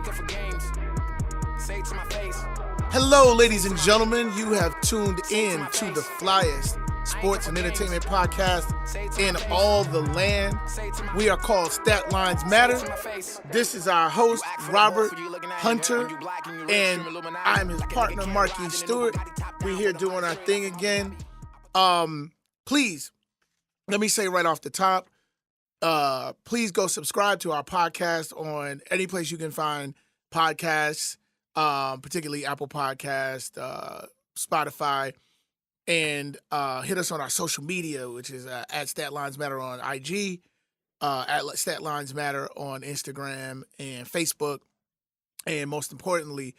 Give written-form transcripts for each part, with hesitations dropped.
up for games. Say it to my face. Hello, ladies and gentlemen. You have tuned in to the flyest sports and entertainment podcast in all the land. We are called Stat Lines Matter. This is our host, Robert Hunter, and I'm his partner, Marquis Stewart. We're here doing our thing again. Please, let me say right off the top, please go subscribe to our podcast on any place you can find podcasts, particularly Apple Podcast, Spotify, and hit us on our social media, which is at Statlines Matter on IG, at Statlines Matter on Instagram and Facebook. And most importantly,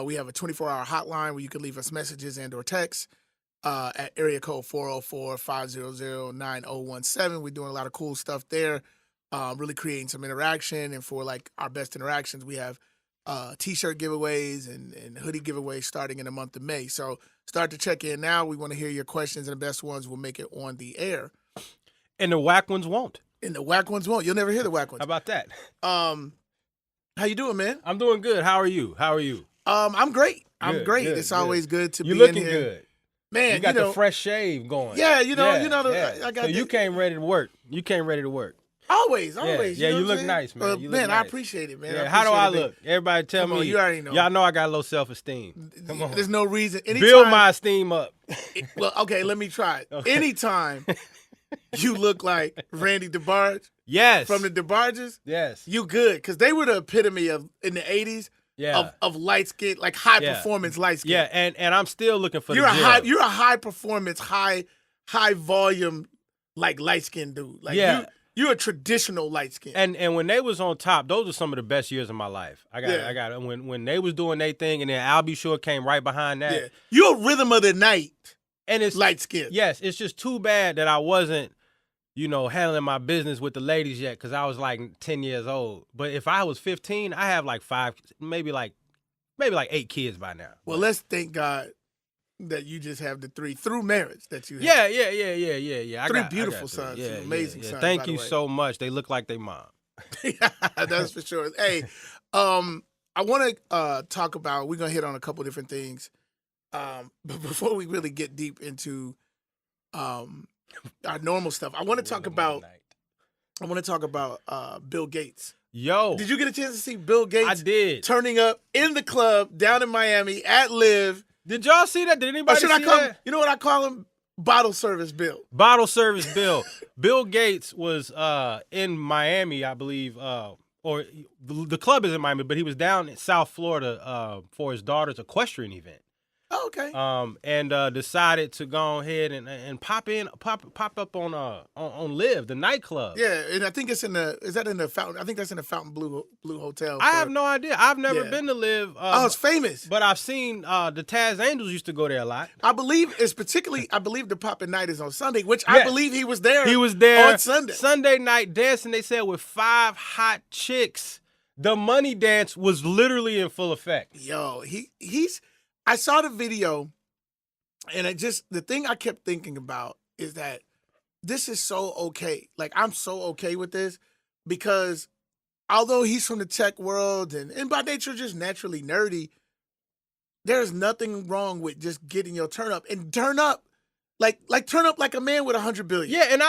we have a 24-hour hotline where you can leave us messages and or texts at area code 404-500-9017. We're doing a lot of cool stuff there, really creating some interaction. And for like our best interactions, we have T-shirt giveaways and hoodie giveaways starting in the month of May. So start to check in now. We want to hear your questions, and the best ones will make it on the air. And the whack ones won't. And the whack ones won't. You'll never hear the whack ones. How about that? How you doing, man? I'm doing good. How are you? I'm great. I'm great. Good, it's always good to you be looking in here. good. Man, you got the fresh shave going. Yeah, I got. So you came ready to work. Always. Yeah, you look nice, man. Man, I appreciate it, man. Yeah, how do I look? Everybody tell me. You already know. Y'all know I got low self-esteem. Come on. There's no reason. Build my esteem up. Well, okay, let me try it. Okay. Anytime you look like Randy DeBarge. Yes. From the DeBarges. Yes. You good, because they were the epitome of, in the 80s, of light skin, like high performance light skin. Yeah, and I'm still looking for you're the a gel. You're a high performance, high volume, like light skin dude. Like you're a traditional light skin. And when they was on top, those were some of the best years of my life. I got it. When they was doing their thing, and then I'll Be Sure came right behind that. Yeah. You're a rhythm of the night. And it's light skin. Yes, it's just too bad that I wasn't, handling my business with the ladies yet, because I was like 10 years old. But if I was 15, I have like 5, maybe like 8 kids by now. Well, let's thank God that you just have the 3 through marriage that you have. Yeah. 3 beautiful sons, amazing sons. Thank you so much. They look like they mom. That's for sure. Hey, I want to talk about. We're gonna hit on a couple different things, but before we really get deep into our normal stuff, I want to talk about. Bill Gates. Yo, did you get a chance to see Bill Gates? I did. Turning up in the club down in Miami at Live. Did y'all see that? Did anybody see that? You know what I call him? Bottle service Bill. Bottle service Bill. Bill Gates was in Miami, I believe, or the club is in Miami, but he was down in South Florida for his daughter's equestrian event. Oh, okay. And decided to go ahead and pop up on Live, the nightclub. Yeah, and I think it's in the. Is that in the Fountain? I think that's in the Fountain Blue Hotel. I have no idea. I've never been to Live. It's famous. But I've seen the Taz Angels used to go there a lot. I believe it's particularly. I believe the poppin' night is on Sunday, which I believe he was there. He was there on Sunday. Sunday night dancing. They said with 5 hot chicks. The money dance was literally in full effect. Yo, he's. I saw the video, and the thing I kept thinking about is that this is so okay. Like, I'm so okay with this because although he's from the tech world and by nature just naturally nerdy, there's nothing wrong with just getting your turn up and turn up like a man with $100 billion. Yeah, and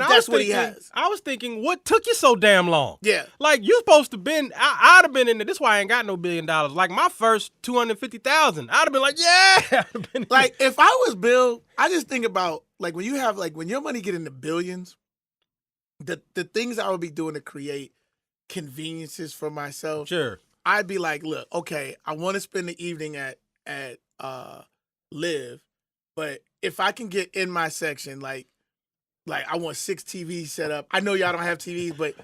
that's what he has. I was thinking, what took you so damn long? Yeah, like you supposed to been. I'd have been in there. This is why I ain't got no $1 billion. Like my first $250,000, I'd have been like, yeah. Like if I was Bill, I just think about like when you have like when your money get into billions, the things I would be doing to create conveniences for myself. Sure, I'd be like, look, okay, I want to spend the evening at Live. But if I can get in my section, like I want 6 TVs set up. I know y'all don't have TVs, but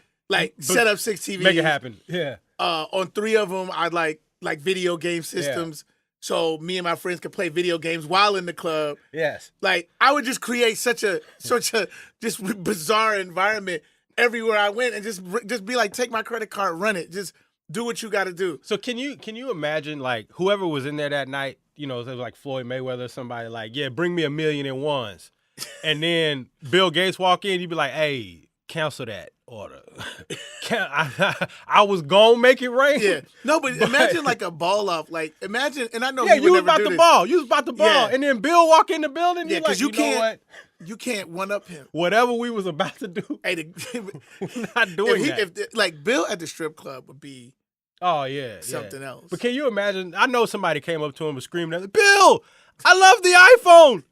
set up 6 TVs. Make it happen. Yeah. On 3 of them, I'd like video game systems. Yeah. So me and my friends could play video games while in the club. Yes. Like I would just create such a just bizarre environment everywhere I went, and just be like, take my credit card, run it, just do what you got to do. So can you imagine like whoever was in there that night? It was like Floyd Mayweather or somebody like, yeah, bring me $1 million in ones. And then Bill Gates walk in, you'd be like, hey, cancel that. order. I was gonna make it rain. Yeah. No, but imagine like a ball off. Like imagine, and I know Yeah, he would you was never about do the this. ball. You was about the ball. Yeah. And then Bill walk in the building. Yeah, you like, you know can't. what? You can't one up him. Whatever we was about to do, Hey, we're not doing that. Like Bill at the strip club would be Oh, yeah. something else. But can you imagine? I know somebody came up to him and screamed at him, Bill, I love the iPhone.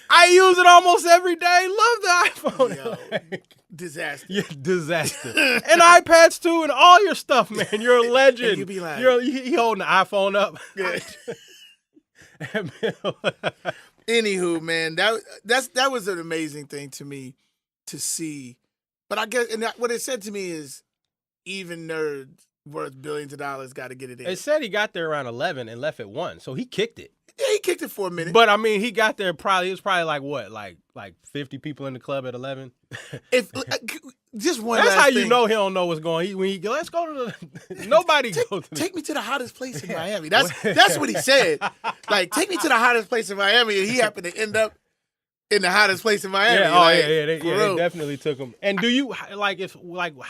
I use it almost every day. Love the iPhone. Yo, disaster. Yeah, disaster. And iPads too, and all your stuff, man. You're a legend. And you be like, he holding the iPhone up. Yeah. Anywho, man, that was an amazing thing to me to see. But I guess, and what it said to me is, even nerds worth billions of dollars got to get it in. It said he got there around 11 and left at 1, so he kicked it. Yeah, he kicked it for a minute. But I mean, he got there probably. It was probably like what, like 50 people in the club at 11. If just one, that's last how thing. you know he don't know what's going. When he let's go to the. Nobody goes. Take me to the hottest place in Miami. That's what he said. Like, take me to the hottest place in Miami, and he happened to end up in the hottest place in Miami. Yeah, like, They definitely took him. And do you how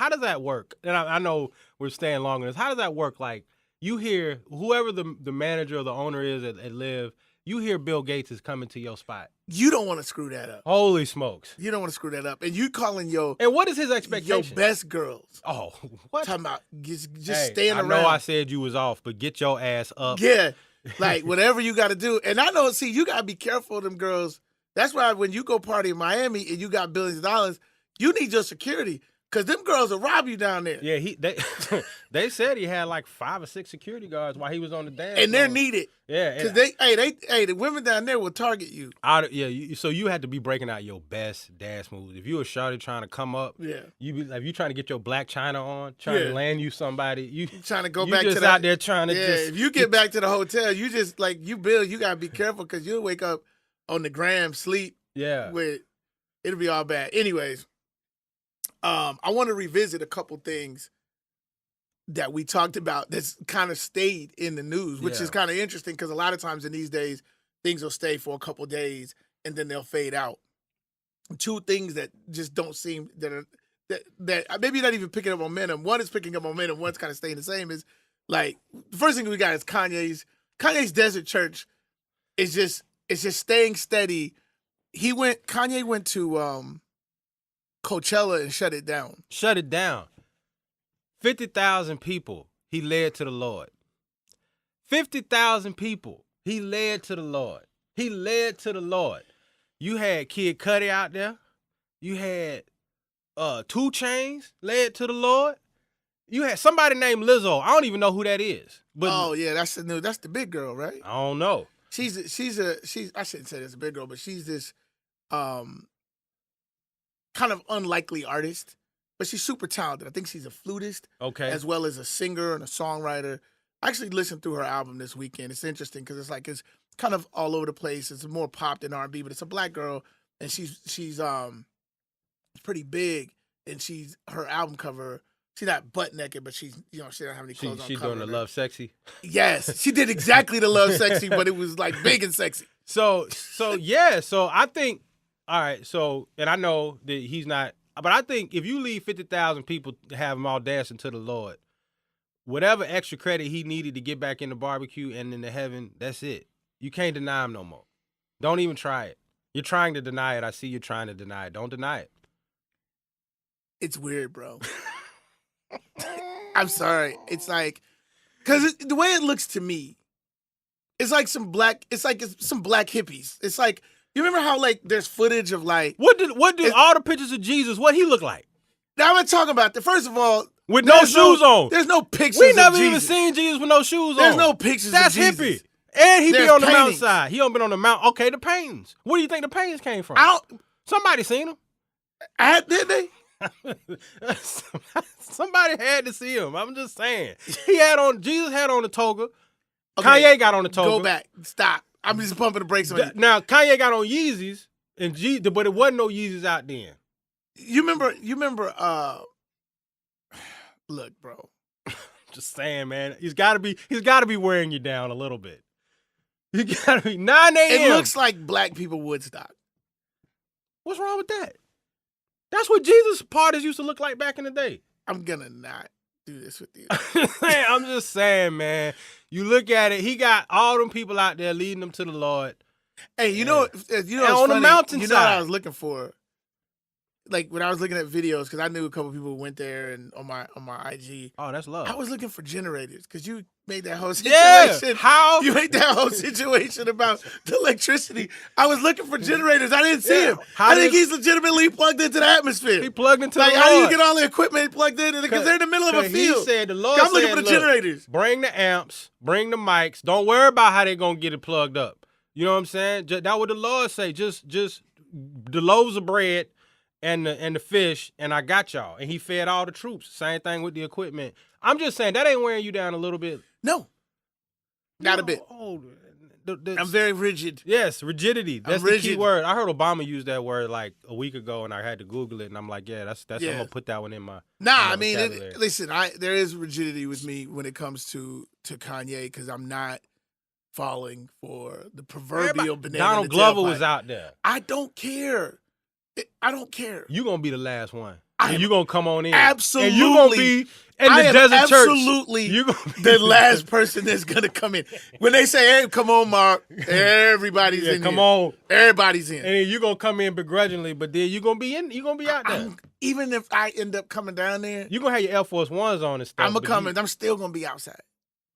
does that work? And I know we're staying long on this. How does that work? Like, you hear whoever the manager or the owner is at Live, you hear Bill Gates is coming to your spot. You don't want to screw that up. Holy smokes! You don't want to screw that up. And you calling your And what is his expectation? your best girls. Oh, what? Talking about just Hey, staying around. I know I said you was off, but get your ass up. Yeah, like whatever you got to do. And I know, see, you got to be careful of them girls. That's why when you go party in Miami and you got billions of dollars, you need your security. Because them girls will rob you down there. Yeah, they said he had like 5 or 6 security guards while he was on the dance. And they're floor. needed. Yeah, Because the women down there will target you. So you had to be breaking out your best dance moves. If you were shawty trying to come up, Yeah. If you trying to get your Black China on, trying to land you somebody, you Trying to go you back just to out there trying to if you get back to the hotel, you just like Bill, you gotta be careful because you'll wake up on the gram, sleep with it'll be all bad. Anyways, I want to revisit a couple things that we talked about that's kind of stayed in the news, which is kind of interesting because a lot of times in these days, things will stay for a couple days and then they'll fade out. 2 things that just don't seem that maybe not even picking up momentum. One is picking up momentum. One's kind of staying the same. Is like the first thing we got is Kanye's Desert Church. It's just staying steady. Kanye went to Coachella and shut it down. Shut it down. 50,000 people he led to the Lord. 50,000 people he led to the Lord. He led to the Lord. You had Kid Cudi out there. You had 2 Chainz led to the Lord. You had somebody named Lizzo. I don't even know who that is. But that's the big girl, right? I don't know. She's I shouldn't say that's a big girl, but she's this kind of unlikely artist, but she's super talented. I think she's a flutist, as well as a singer and a songwriter. I actually listened through her album this weekend. It's interesting because it's kind of all over the place. It's more pop than R&B, but it's a black girl, and she's pretty big. And her album cover. She's not butt naked, but she don't have any clothes on. She's doing the Love Sexy. Yes, she did exactly the Love Sexy, but it was like big and sexy. So I think. All right, so, and I know that he's not, but I think if you leave 50,000 people to have them all dancing to the Lord, whatever extra credit he needed to get back in the barbecue and into heaven, that's it. You can't deny him no more. Don't even try it. You're trying to deny it. I see you're trying to deny it. Don't deny it. It's weird, bro. I'm sorry. It's like, because the way it looks to me, it's like some black hippies. It's like, you remember how there's footage of what do all the pictures of Jesus, what he look like? Now I'm talking about first of all, with no shoes on. There's no pictures. We never of even Jesus. seen Jesus with no shoes on. There's no pictures. That's of Jesus. hippie. And he There's be on the paintings. mountainside. He don't been on the mountain. Okay, the paintings. Where do you think the paintings came from? Somebody seen them. Did they? Somebody had to see him. I'm just saying. Jesus had on the toga. Okay, Kanye got on the toga. Go back. Stop. I'm just pumping the brakes on you. Now Kanye got on Yeezys, but it wasn't no Yeezys out then. You remember? Look, bro. Just saying, man. He's got to be wearing you down a little bit. You got to be 9 a.m. It looks like black people Woodstock. What's wrong with that? That's what Jesus' parties used to look like back in the day. I'm gonna not do this with you. I'm just saying, man. You look at it, he got all them people out there leading them to the Lord. Hey, you know, and what's on the funny? mountainside. You know what I was looking for? Like when I was looking at videos, because I knew a couple people who went there and on my IG. Oh, that's love. I was looking for generators because you made that whole Yeah, situation. how? You made that whole situation about the electricity. I was looking for generators. I didn't see him. I think he's legitimately plugged into the atmosphere. He plugged into like, the how Lord. do you get all the equipment plugged in? Because they're in the middle of a field. He said, the Lord I'm looking said, for the look, generators. Bring the amps, bring the mics. Don't worry about how they're going to get it plugged up. You know what I'm saying? That's what the Lord say. Just the loaves of bread and the fish, and I got y'all. And he fed all the troops. Same thing with the equipment. I'm just saying, that ain't wearing you down a little bit? No. Not a bit. I'm very rigid. Yes, rigidity. That's the rigid. key word. I heard Obama use that word like a week ago, and I had to Google it, and I'm like, yeah, that's I'm going to put that one in my Nah, in my I mean, vocabulary. there is rigidity with me when it comes to Kanye because I'm not falling for the proverbial banana. Donald Glover was out there. I don't care. I don't care. You gonna be the last one. And you gonna come on in. Absolutely. And you gonna be in the desert church. Absolutely the last person that's gonna come in. When they say, hey, come on, Mark, everybody's in come here. on. Everybody's in. And then you gonna come in begrudgingly, but then you gonna be out there. Even if I end up coming down there, you gonna have your Air Force Ones on and stuff. I'm still gonna be outside.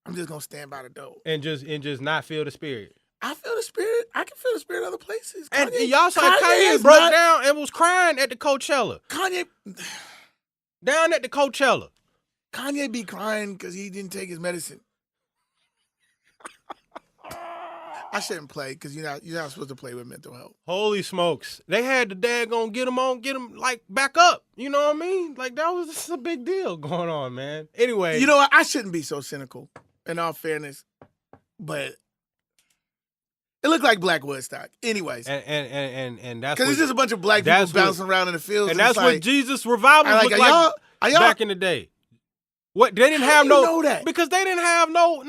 I'm just gonna stand by the door. And just not feel the spirit. I feel the spirit. I can feel the spirit other places. And y'all saw Kanye broke down and was crying at the Coachella. Down at the Coachella. Kanye be crying because he didn't take his medicine. I shouldn't play because you're not supposed to play with mental health. Holy smokes. They had the daggone get him like back up. You know what I mean? Like that was just a big deal going on, man. Anyway. You know what? I shouldn't be so cynical, in all fairness. But it looked like Black Woodstock. Anyways. And that's because it's just a bunch of black people bouncing around in the fields. And that's what Jesus' revivals looked like back in the day. What they didn't have because they didn't have no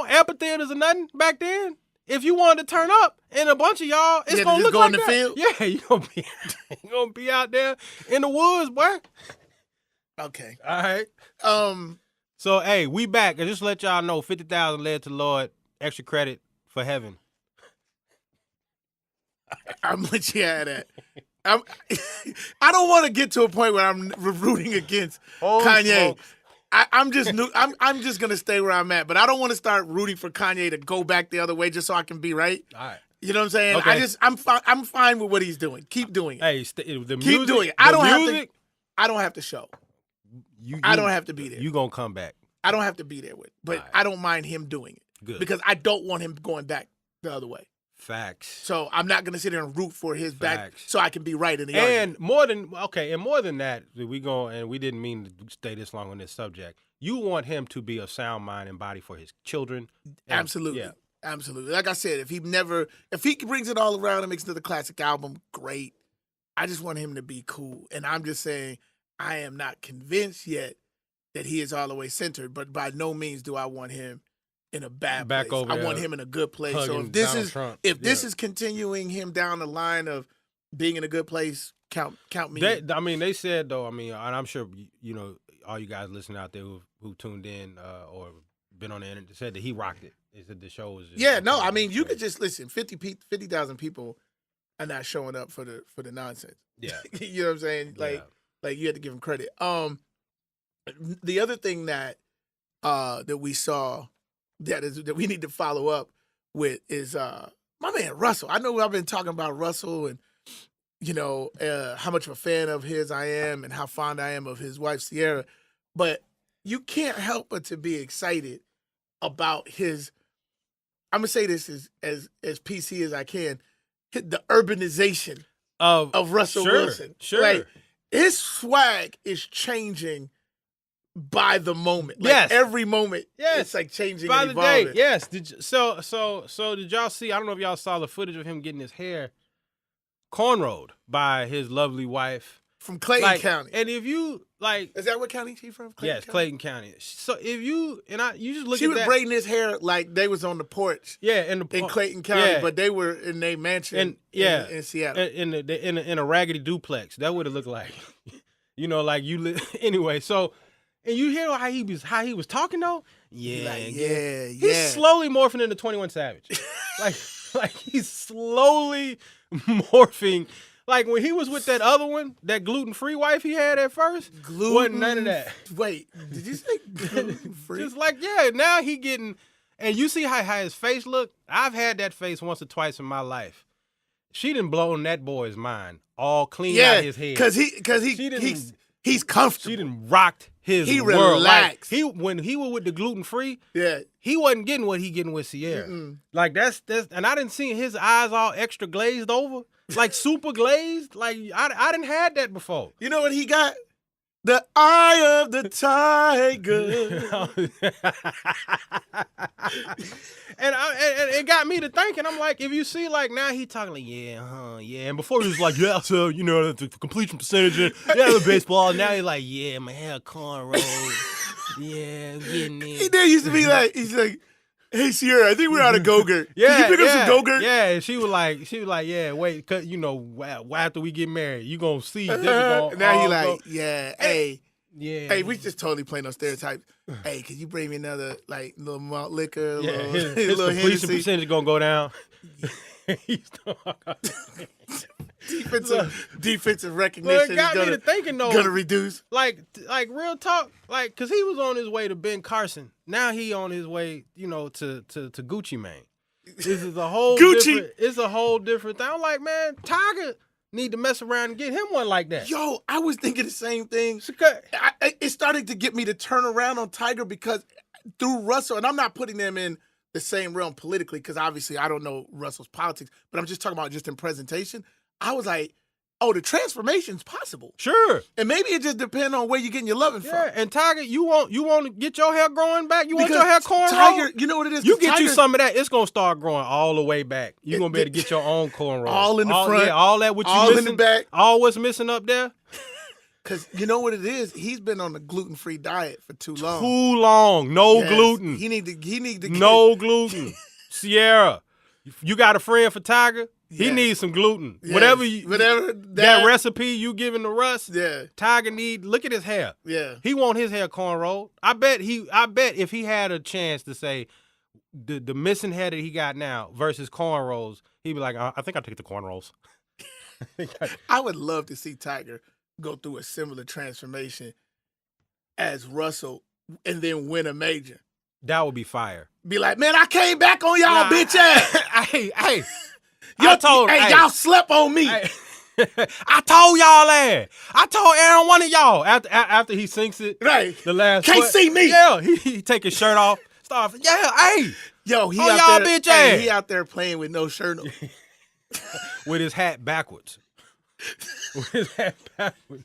amphitheaters or nothing back then. If you wanted to turn up and a bunch of y'all, it's gonna look like that. Field? Yeah, you gonna be out there in the woods, boy. Okay. All right. So hey, we back. And just to let y'all know, 50,000 led to the Lord. Extra credit for heaven. I'm let you have that. I don't want to get to a point where I'm rooting against Kanye. I'm just gonna stay where I'm at, but I don't want to start rooting for Kanye to go back the other way just so I can be right. All right. You know what I'm saying? Okay. I'm fine with what he's doing. Keep doing it. Hey, the music, keep doing it. I don't have to show. I don't have to be there. You gonna come back. I don't have to be there with, but I don't mind him doing it. Good. Because I don't want him going back the other way. Facts. So I'm not gonna sit there and root for his back so I can be right in the argument. And more than that, we didn't mean to stay this long on this subject. You want him to be of sound mind and body for his children. Absolutely. Yeah. Absolutely. Like I said, if he brings it all around and makes another classic album, great. I just want him to be cool. And I'm just saying, I am not convinced yet that he is all the way centered, but by no means do I want him in a bad place. I want him in a good place. So if this is continuing him down the line of being in a good place, count me in. They said though, and I'm sure all you guys listening out there who tuned in or been on the internet said that he rocked it. They said the show was just you could just listen. 50,000 people are not showing up for the nonsense. Yeah. You know what I'm saying? Like you had to give him credit. The other thing that we saw that we need to follow up with is my man Russell. I know I've been talking about Russell and how much of a fan of his I am and how fond I am of his wife Sierra, but you can't help but to be excited about his. I'm gonna say this as PC as I can. The urbanization of Russell Wilson. Sure, like his swag is changing by the moment. Like yes. Every moment. Yes. It's like changing by and the evolving. day. Yes. So did y'all see? I don't know if y'all saw the footage of him getting his hair cornrowed by his lovely wife from Clayton County. And if you like, is that what county she from? yes, Clayton County. So if you just look she at was that, braiding his hair like they was on the porch. yeah, in Clayton County, but they were in their mansion in Seattle. In a raggedy duplex. That would have looked like, like you anyway. So, and you hear how he was talking though. Yeah, He's slowly morphing into 21 Savage. like he's slowly morphing. Like when he was with that other one, that gluten-free wife he had at first, wasn't none of that. Wait, did you say gluten-free? Just now he getting, and you see how his face look? I've had that face once or twice in my life. She done blown that boy's mind all clean out his head. Because he's comfortable. She done rocked his world. Relaxed. When he was with the gluten-free, yeah, he wasn't getting what he getting with Sierra. Like that's and I didn't see his eyes all extra glazed over. Like super glazed, like I didn't had that before. You know what he got? The eye of the tiger. and it got me to thinking. I'm like, if you see, like now he talking like, and before he was like, yeah, so the completion percentage, the baseball. Now he's like, yeah, my hair cornrows, yeah, I'm getting it. He did used to be like, he's like, hey Sierra, I think we're out of Go-Gurt. Yeah, can you pick up some Go-Gurt? Yeah, and she was like, yeah, wait, cause after we get married, you gonna see. This is now he like, hey, yeah, hey, we just totally playing on stereotypes. Hey, can you bring me another little malt liquor? His little completion Hennessy? percentage gonna go down. defensive recognition. It got me to thinking though. Gonna reduce. Like real talk. Like, cause he was on his way to Ben Carson. Now he on his way, to Gucci Mane. This is a whole Gucci. It's a whole different thing. I'm like, man, Tiger need to mess around and get him one like that. Yo, I was thinking the same thing. It started to get me to turn around on Tiger because through Russell, and I'm not putting them in the same realm politically because obviously I don't know Russell's politics, but I'm just talking about just in presentation. I was like, oh, the transformation's possible. Sure. And maybe it just depends on where you're getting your loving from. Yeah, and Tiger, you want to get your hair growing back? You Because want your hair cornrow? Tiger, you know what it is? You get you some of that, it's going to start growing all the way back. You're going to be able to get your own cornrow. All in the front. Yeah, all that what you all missing. In the back. All what's missing up there. Because you know what it is? He's been on a gluten-free diet for too long. Too long. No gluten. He need to no gluten. Sierra, you got a friend for Tiger? He Yes. needs some gluten. Yes. Whatever that recipe you giving to Russ, Tiger look at his hair. Yeah. He want his hair cornrowed. I bet if he had a chance to say the missing hair that he got now versus cornrows, he'd be like, I think I'll take the cornrows. I would love to see Tiger go through a similar transformation as Russell and then win a major. That would be fire. Be like, man, I came back on y'all bitch ass. Hey. Y'all slept on me. I told y'all that. I told Aaron one of y'all after he sinks it. Right. The last can't see me. Yeah, he take his shirt off. Start. Yeah, hey. Yo, he out out there. Bitch ass. He out there playing with no shirt on. With his hat backwards. With his hat backwards.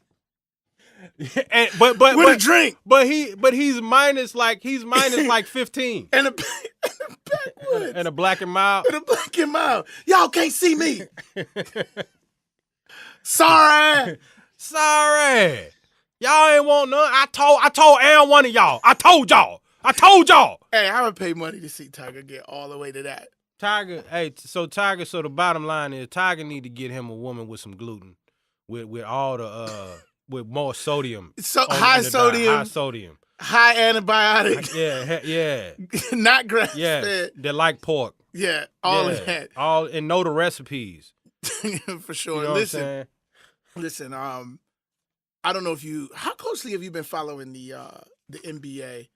And, but with a drink. But he's minus like 15. And a backwoods. And a black and mild. And a black and mild. Y'all can't see me. Sorry. Y'all ain't want none. I told Aaron one of y'all. I told y'all. Hey, I would pay money to see Tiger get all the way to that. Tiger, so the bottom line is Tiger need to get him a woman with some gluten. With all the with more sodium. So high sodium. High antibiotic. Yeah. Not grass fed. They like pork. Yeah, all of that. And know the recipes. For sure. You know Listen, I don't know how closely have you been following the NBA?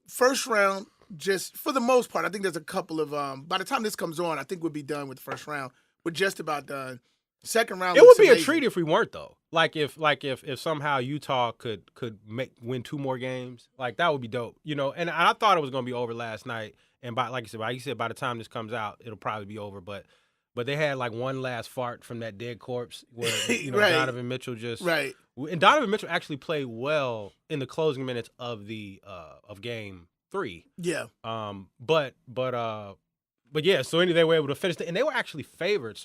First round, just for the most part, I think there's a couple of by the time this comes on, I think we'll be done with the first round. We're just about done. Second round, it would be amazing. A treat if we weren't though. Like if somehow Utah could win 2 more games, like that would be dope. And I thought it was gonna be over last night. And like you said, by the time this comes out, it'll probably be over. But they had like one last fart from that dead corpse where right. Donovan Mitchell just right. And Donovan Mitchell actually played well in the closing minutes of of game 3. Yeah. But yeah. So anyway, they were able to finish it, and they were actually favored.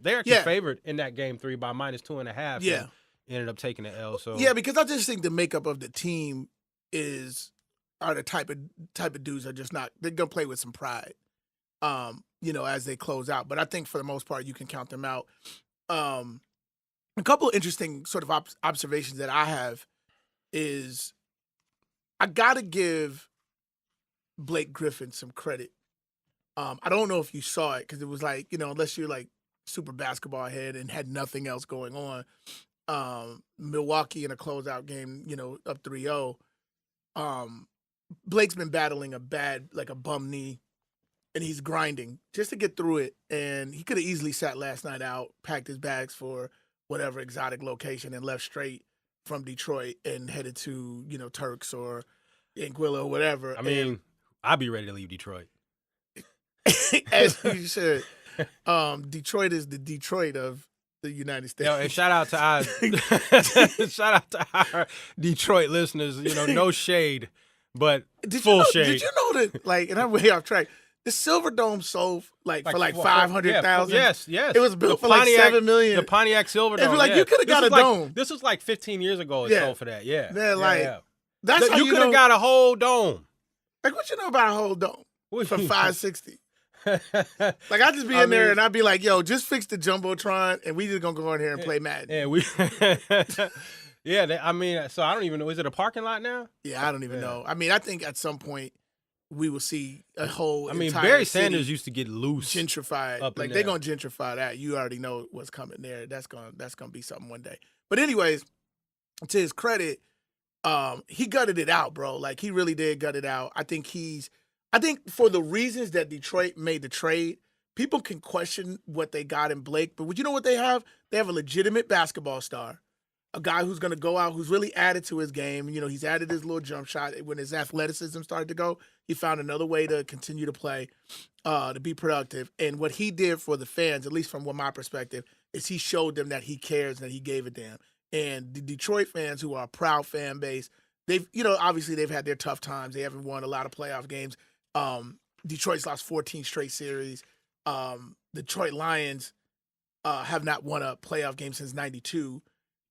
They're actually favored in that game 3 by -2.5. Yeah. ended up taking the L. So yeah, because I just think the makeup of the team are the type of dudes are just not. They're gonna play with some pride, as they close out. But I think for the most part, you can count them out. A couple of interesting sort of observations that I have is I gotta give Blake Griffin some credit. I don't know if you saw it because it was like, unless you're like super basketball head and had nothing else going on. Milwaukee in a closeout game, up 3-0. Blake's been battling a bum knee, and he's grinding just to get through it. And he could have easily sat last night out, packed his bags for whatever exotic location, and left straight from Detroit and headed to, Turks or Anguilla or whatever. I mean, I'd be ready to leave Detroit. As you should. Detroit is the Detroit of the United States. Yo, and shout out to our Detroit listeners. No shade, but full shade. Did you know that? Like, and I'm way off track. The Silver Dome sold for 500,000. Yes. It was built for like $7 million. The Pontiac Silver Dome. You could have got a dome. This was like 15 years ago. It sold for that. Yeah. That's how you could have got a whole dome. Like, what you know about a whole dome for $560? Like, I'd just be in there and I'd be like, yo, just fix the Jumbotron and we just gonna go in here and play Madden. Yeah, so I don't even know. Is it a parking lot now? Yeah, I don't even know. I think at some point we will see a whole Barry Sanders used to get loose. Gentrified. Like, they're gonna gentrify that. You already know what's coming there. That's gonna be something one day. But anyways, to his credit, he gutted it out, bro. Like, he really did gut it out. I think for the reasons that Detroit made the trade, people can question what they got in Blake. But you know what they have? They have a legitimate basketball star, a guy who's going to go out, who's really added to his game. He's added his little jump shot. When his athleticism started to go, he found another way to continue to play, to be productive. And what he did for the fans, at least from my perspective, is he showed them that he cares and that he gave a damn. And the Detroit fans, who are a proud fan base, they've, obviously they've had their tough times. They haven't won a lot of playoff games. Detroit's lost 14 straight series. Detroit Lions have not won a playoff game since '92.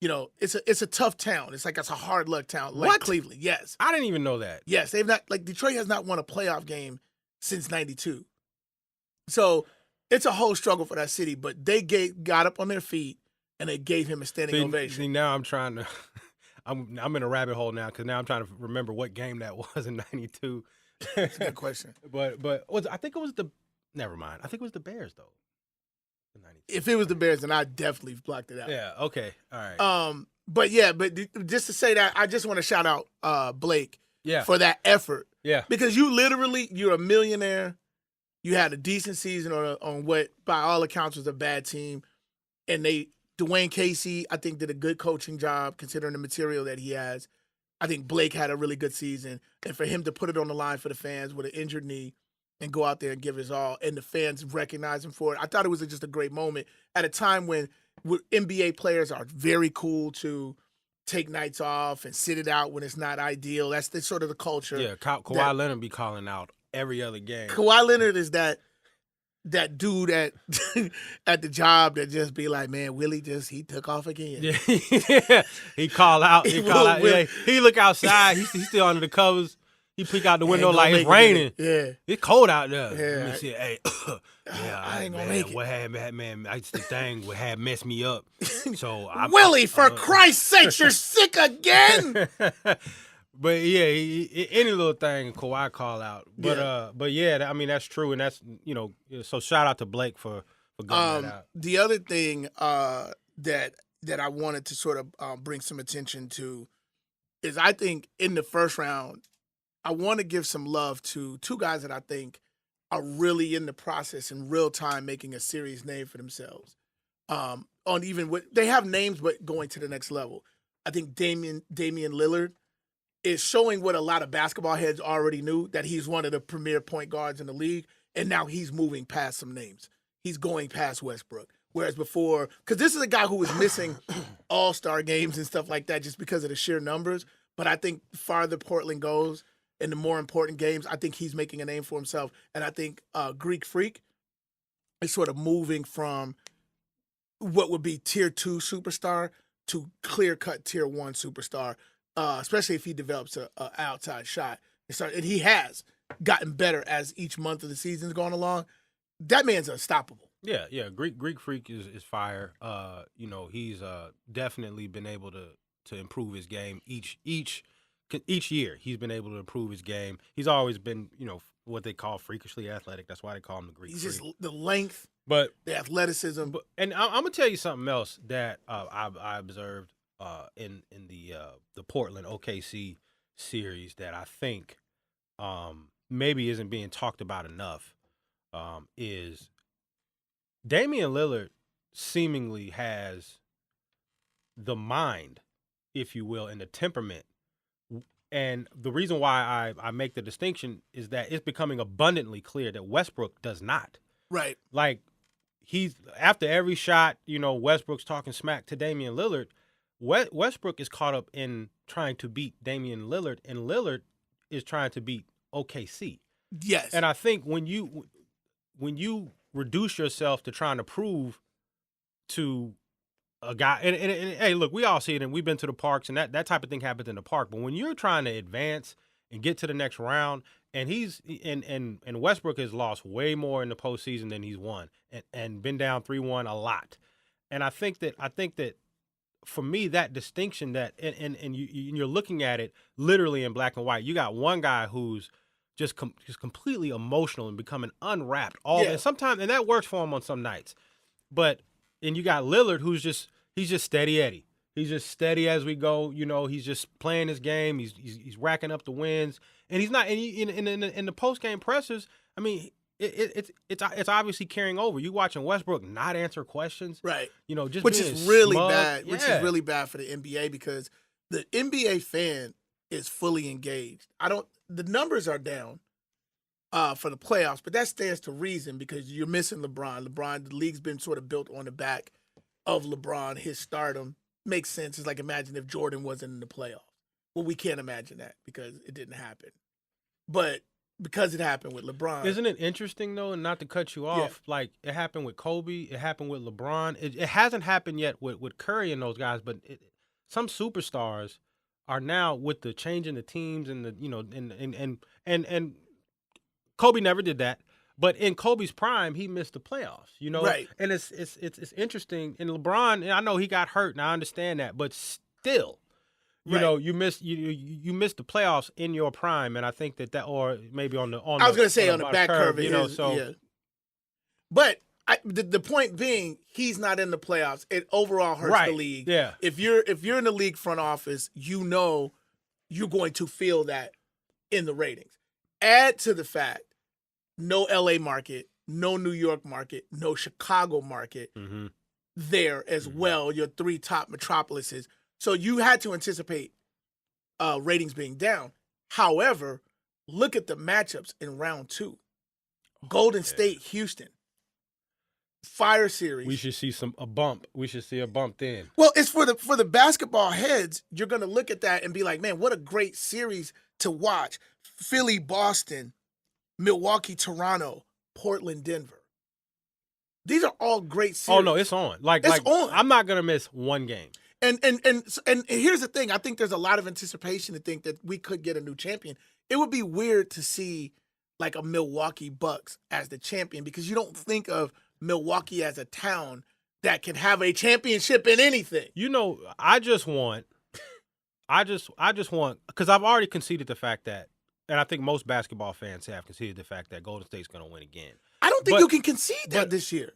It's a tough town. It's a hard luck town, like Cleveland. Yes, I didn't even know that. Yes, they've not Detroit has not won a playoff game since '92. So it's a whole struggle for that city. But they got up on their feet and they gave him a standing ovation. See, now I'm trying to. I'm in a rabbit hole now because now I'm trying to remember what game that was in '92. That's a good question. But I think it was never mind. I think it was the Bears though. If it was the Bears, then I definitely blocked it out. Yeah. Okay. All right. But just to say that, I just want to shout out Blake. Yeah. For that effort. Yeah. Because you're a millionaire. You had a decent season on what, by all accounts, was a bad team, and Dwayne Casey, I think, did a good coaching job considering the material that he has. I think Blake had a really good season, and for him to put it on the line for the fans with an injured knee and go out there and give his all, and the fans recognize him for it, I thought it was just a great moment at a time when NBA players are very cool to take nights off and sit it out when it's not ideal. That's sort of the culture. Yeah, Kawhi Leonard be calling out every other game. Kawhi Leonard is that dude at the job that just be like, man, Willie he took off again. Yeah. He call out. Yeah. He look outside. He's still under the covers. He peek out the window like it's raining. Yeah. It's cold out there. Yeah. Let me see. Hey, I ain't gonna make it. What had, man, the thing what had messed me up. So Willie, for Christ's sake, you're sick again. But yeah, any little thing Kawhi call out. But yeah, that's true, and that's So shout out to Blake for getting that out. The other thing that I wanted to sort of bring some attention to is I think in the first round, I want to give some love to two guys that I think are really in the process in real time making a serious name for themselves. They have names, but going to the next level. I think Damian Lillard is showing what a lot of basketball heads already knew, that he's one of the premier point guards in the league, and now he's moving past some names. He's going past Westbrook. Whereas before, because this is a guy who was missing all-star games and stuff like that just because of the sheer numbers, but I think the farther Portland goes in the more important games, I think he's making a name for himself. And I think Greek Freak is sort of moving from what would be tier 2 superstar to clear-cut tier 1 superstar, especially if he develops a outside shot. And he has gotten better as each month of the season's gone along. That man's unstoppable. Yeah. Greek Freak is fire. He's definitely been able to improve his game each year. He's been able to improve his game. He's always been, what they call freakishly athletic. That's why they call him the Greek Freak. He's just the length, but the athleticism. And I'm gonna tell you something else that I observed in the Portland OKC series that I think maybe isn't being talked about enough is Damian Lillard seemingly has the mind, if you will, and the temperament. And the reason why I make the distinction is that it's becoming abundantly clear that Westbrook does not. Right. Like, he's after every shot, Westbrook's talking smack to Damian Lillard. Westbrook is caught up in trying to beat Damian Lillard, and Lillard is trying to beat OKC. Yes. And I think when you reduce yourself to trying to prove to a guy, and hey, look, we all see it, and we've been to the parks, and that type of thing happens in the park. But when you're trying to advance and get to the next round, and and Westbrook has lost way more in the postseason than he's won, and been down 3-1 a lot. And I think that for me, that distinction that and you're looking at it literally in black and white. You got one guy who's just completely emotional and becoming unwrapped and sometimes, and that works for him on some nights. And you got Lillard, who's he's just steady Eddie. He's just steady as we go. He's just playing his game. He's racking up the wins, and he's not. And in the post game pressers, I mean, it's obviously carrying over. You watching Westbrook not answer questions, right? Just which being is really smug. bad. Yeah. Which is really bad for the NBA because the NBA fan is fully engaged. The numbers are down for the playoffs, but that stands to reason because you're missing LeBron. The league's been sort of built on the back of LeBron. His stardom makes sense. It's like, imagine if Jordan wasn't in the playoffs. Well, we can't imagine that because it didn't happen. But because it happened with LeBron. Isn't it interesting, though, and not to cut you off, like it happened with Kobe, it happened with LeBron. It hasn't happened yet with Curry and those guys, but some superstars are now with the change in the teams and the, and Kobe never did that. But in Kobe's prime, he missed the playoffs, Right. And it's interesting. And LeBron, and I know he got hurt, and I understand that, but still, you missed the playoffs in your prime, and I think that or maybe on the I was going to say on the back curve, so. But the point being, he's not in the playoffs. It overall hurts the league. Yeah. If you're in the league front office, you're going to feel that in the ratings. Add to the fact, no LA market, no New York market, no Chicago market there as well, your 3 top metropolises. So you had to anticipate ratings being down. However, look at the matchups in round 2. Golden State, Houston. Fire series. We should see a bump. We should see a bump then. Well, it's for the basketball heads. You're going to look at that and be like, man, what a great series to watch. Philly, Boston, Milwaukee, Toronto, Portland, Denver. These are all great series. Oh no, it's on. It's on. I'm not going to miss one game. And here's the thing. I think there's a lot of anticipation to think that we could get a new champion. It would be weird to see like a Milwaukee Bucks as the champion because you don't think of Milwaukee as a town that can have a championship in anything. I just want, because I've already conceded the fact that, and I think most basketball fans have conceded the fact that Golden State's going to win again. I don't think you can concede that this year.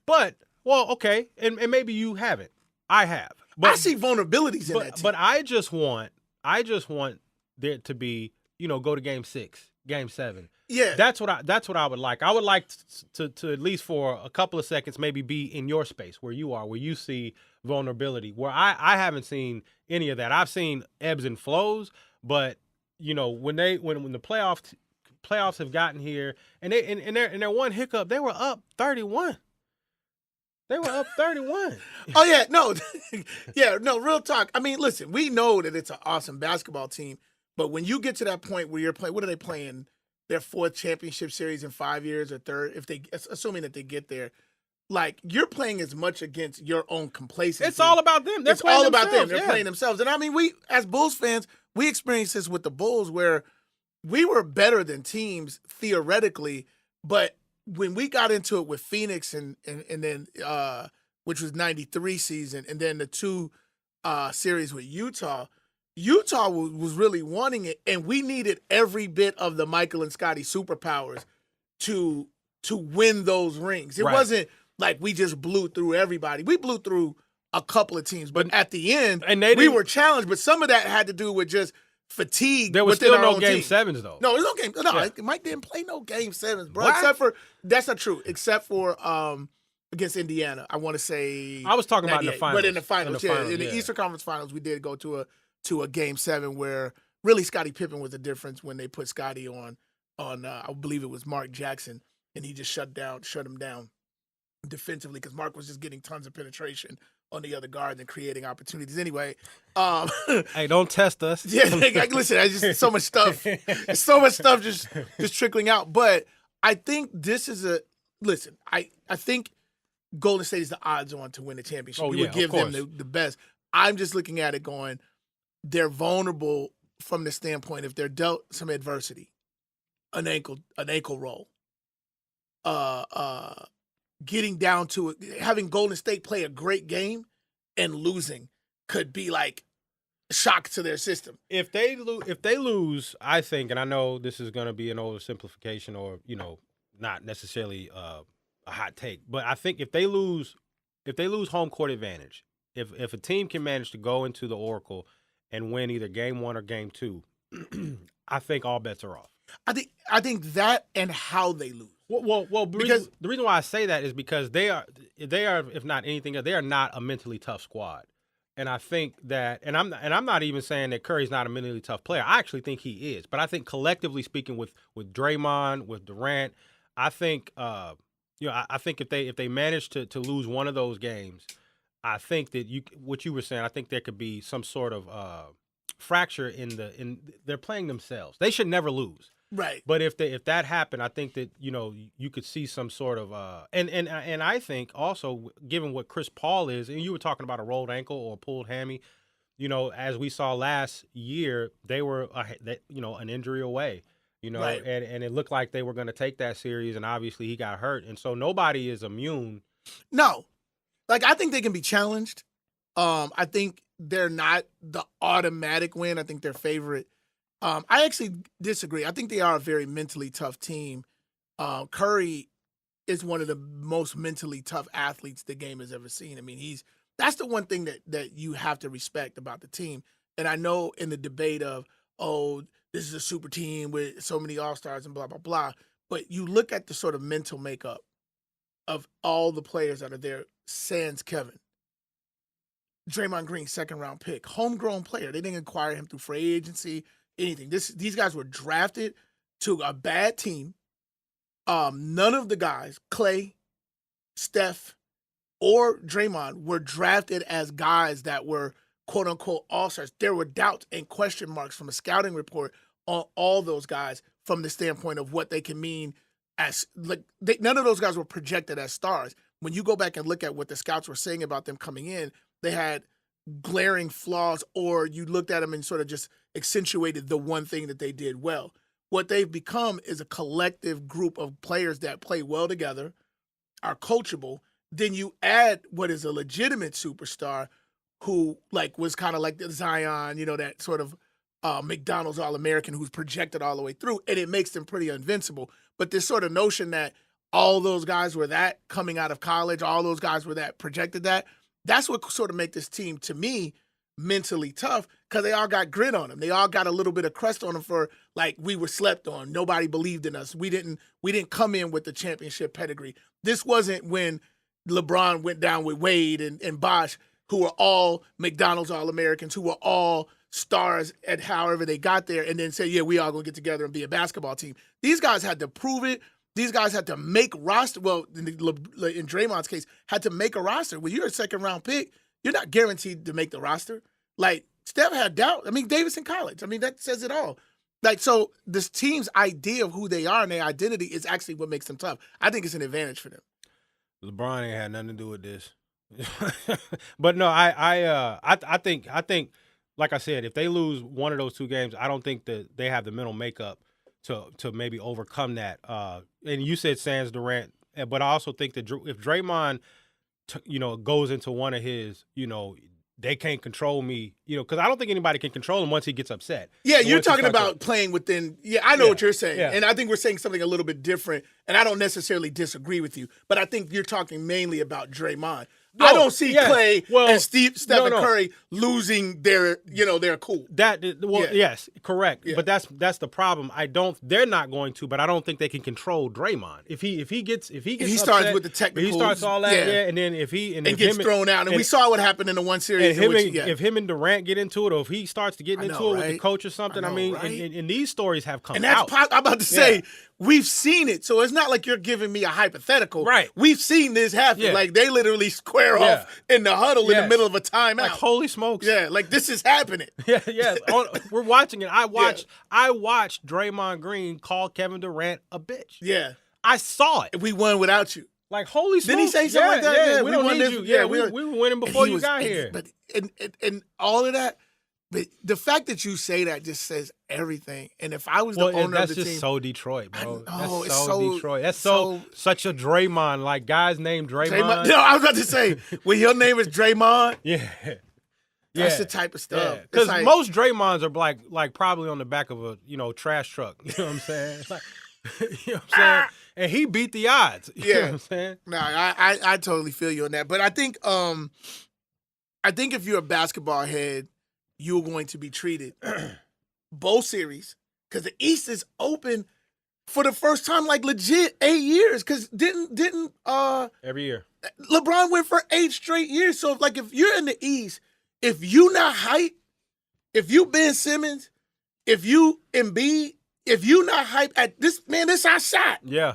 Well, okay, and maybe you haven't. I have. But, I see vulnerabilities in that team. But I just want there to be, go to game 6, game 7. Yeah. That's what I would like. I would like to at least for a couple of seconds maybe be in your space where you are, where you see vulnerability, where I haven't seen any of that. I've seen ebbs and flows, but when the playoffs have gotten here and their one hiccup, they were up 31. They were up 31. Oh, yeah. No. Yeah, no, real talk. I mean, listen, we know that it's an awesome basketball team, but when you get to that point where you're playing, what are they playing? Their 4th championship series in 5 years or 3rd, assuming that they get there. like you're playing as much against your own complacency. It's all about them. It's all about them. They're playing themselves. And I mean, we as Bulls fans, we experienced this with the Bulls where we were better than teams theoretically, but when we got into it with Phoenix and then which was 93 season, and then the two series with Utah was really wanting it, and we needed every bit of the Michael and Scottie superpowers to win those rings. It wasn't like we just blew through everybody. We blew through a couple of teams, but at the end, we were challenged. But some of that had to do with just fatigue. There was still no Game 7s, though. No, there's no game. No, Mike didn't play no Game 7s, bro. What? Except for that's not true. Except for against Indiana, I want to say. I was talking about in the finals. But in the finals, in the Eastern Conference Finals, we did go to a Game 7 where really Scottie Pippen was the difference when they put Scottie on I believe it was Mark Jackson, and he just shut him down defensively because Mark was just getting tons of penetration on the other guard and creating opportunities. Anyway, hey, don't test us. Yeah, listen, I just so much stuff. There's so much stuff just trickling out. But I think this is I think Golden State is the odds on to win the championship. You would give them the best. I'm just looking at it going, they're vulnerable from the standpoint if they're dealt some adversity, an ankle roll, getting down to it, having Golden State play a great game and losing could be like a shock to their system. If they lose, I think, and I know this is going to be an oversimplification or not necessarily a hot take, but I think if they lose home court advantage, if a team can manage to go into the Oracle and win either Game 1 or Game 2, I think all bets are off. I think that and how they lose. Well, because the reason why I say that is because they are, if not anything, they are not a mentally tough squad, and I think that, and I'm not even saying that Curry's not a mentally tough player. I actually think he is, but I think collectively speaking, with Draymond, with Durant, I think, I think if they manage to lose one of those games, I think that what you were saying, I think there could be some sort of fracture in they're playing themselves. They should never lose. Right. But if that happened, I think that you could see some sort of and I think also, given what Chris Paul is, and you were talking about a rolled ankle or a pulled hammy, as we saw last year, they were an injury away, right. and it looked like they were going to take that series, and obviously he got hurt, and so nobody is immune. No, like I think they can be challenged. I think they're not the automatic win. I think they're favorite. I actually disagree. I think they are a very mentally tough team. Curry is one of the most mentally tough athletes the game has ever seen. I mean, that's the one thing that you have to respect about the team. And I know in the debate of, this is a super team with so many all-stars and blah, blah, blah. But you look at the sort of mental makeup of all the players that are there, sans Kevin. Draymond Green, second-round pick, homegrown player. They didn't acquire him through free agency, anything. These guys were drafted to a bad team. None of the guys, Clay, Steph, or Draymond, were drafted as guys that were quote-unquote all-stars. There were doubts and question marks from a scouting report on all those guys from the standpoint of what they can mean as none of those guys were projected as stars. When you go back and look at what the scouts were saying about them coming in, they had glaring flaws, or you looked at them and sort of just accentuated the one thing that they did well. What they've become is a collective group of players that play well together, are coachable. Then you add what is a legitimate superstar who was kind of like the Zion, that sort of McDonald's All-American who's projected all the way through, and it makes them pretty invincible. But this sort of notion that all those guys were that coming out of college, all those guys were that projected that's what sort of make this team, to me, mentally tough, because they all got grit on them. They all got a little bit of crust on them for, we were slept on. Nobody believed in us. We didn't come in with the championship pedigree. This wasn't when LeBron went down with Wade and Bosh, who were all McDonald's All-Americans, who were all stars at however they got there, and then say, yeah, we all going to get together and be a basketball team. These guys had to prove it. These guys had to make roster. Well, in Draymond's case, had to make a roster. When you're a second-round pick, you're not guaranteed to make the roster. Steph had doubt. I mean, Davis in college. I mean, that says it all. So this team's idea of who they are and their identity is actually what makes them tough. I think it's an advantage for them. LeBron ain't had nothing to do with this. But no, I think like I said, if they lose one of those two games, I don't think that they have the mental makeup to maybe overcome that. And you said Sans Durant, but I also think that if Draymond, goes into one of his, they can't control me, because I don't think anybody can control him once he gets upset. Yeah, you're talking about playing within. Yeah, I know what you're saying. Yeah. And I think we're saying something a little bit different. And I don't necessarily disagree with you. But I think you're talking mainly about Draymond. I don't see Clay and Stephen Curry losing their cool. Yes, correct. Yeah. But that's the problem. They're not going to, but I don't think they can control Draymond. If he gets upset, starts with the technicals, he starts all that, and then if he gets thrown out, and we saw what happened in the one series. If him and Durant get into it, or if he starts to get into it with the coach or something, and these stories have come out. I'm about to say. We've seen it, so it's not like you're giving me a hypothetical. Right. We've seen this happen. Yeah. Like, they literally square off in the huddle in the middle of a timeout. Like, holy smokes. Yeah, like, this is happening. Yeah. We're watching it. I watched Draymond Green call Kevin Durant a bitch. Yeah. I saw it. We won without you. Like, holy smokes. Didn't he say something like that? Yeah, we don't need you. Yeah, we were winning before you got here. But and all of that, but the fact that you say that just says everything. And if I was the owner of the team, that's just so Detroit, bro. That's so Detroit. That's such a Draymond. Like, guys named Draymond. No, I was about to say, when your name is Draymond. Yeah. That's the type of stuff. Because most Draymonds are like probably on the back of a trash truck. You know what I'm saying? Like, you know what I'm saying? And he beat the odds. You know what I'm saying? No, I totally feel you on that. But I think if you're a basketball head, you're going to be treated both series, because the East is open for the first time, like, legit 8 years. Because didn't every year LeBron went for 8 straight years. So if you're in the East, if you not hype, if you Ben Simmons, if you Embiid, if you not hype at this, man, this our shot. Yeah.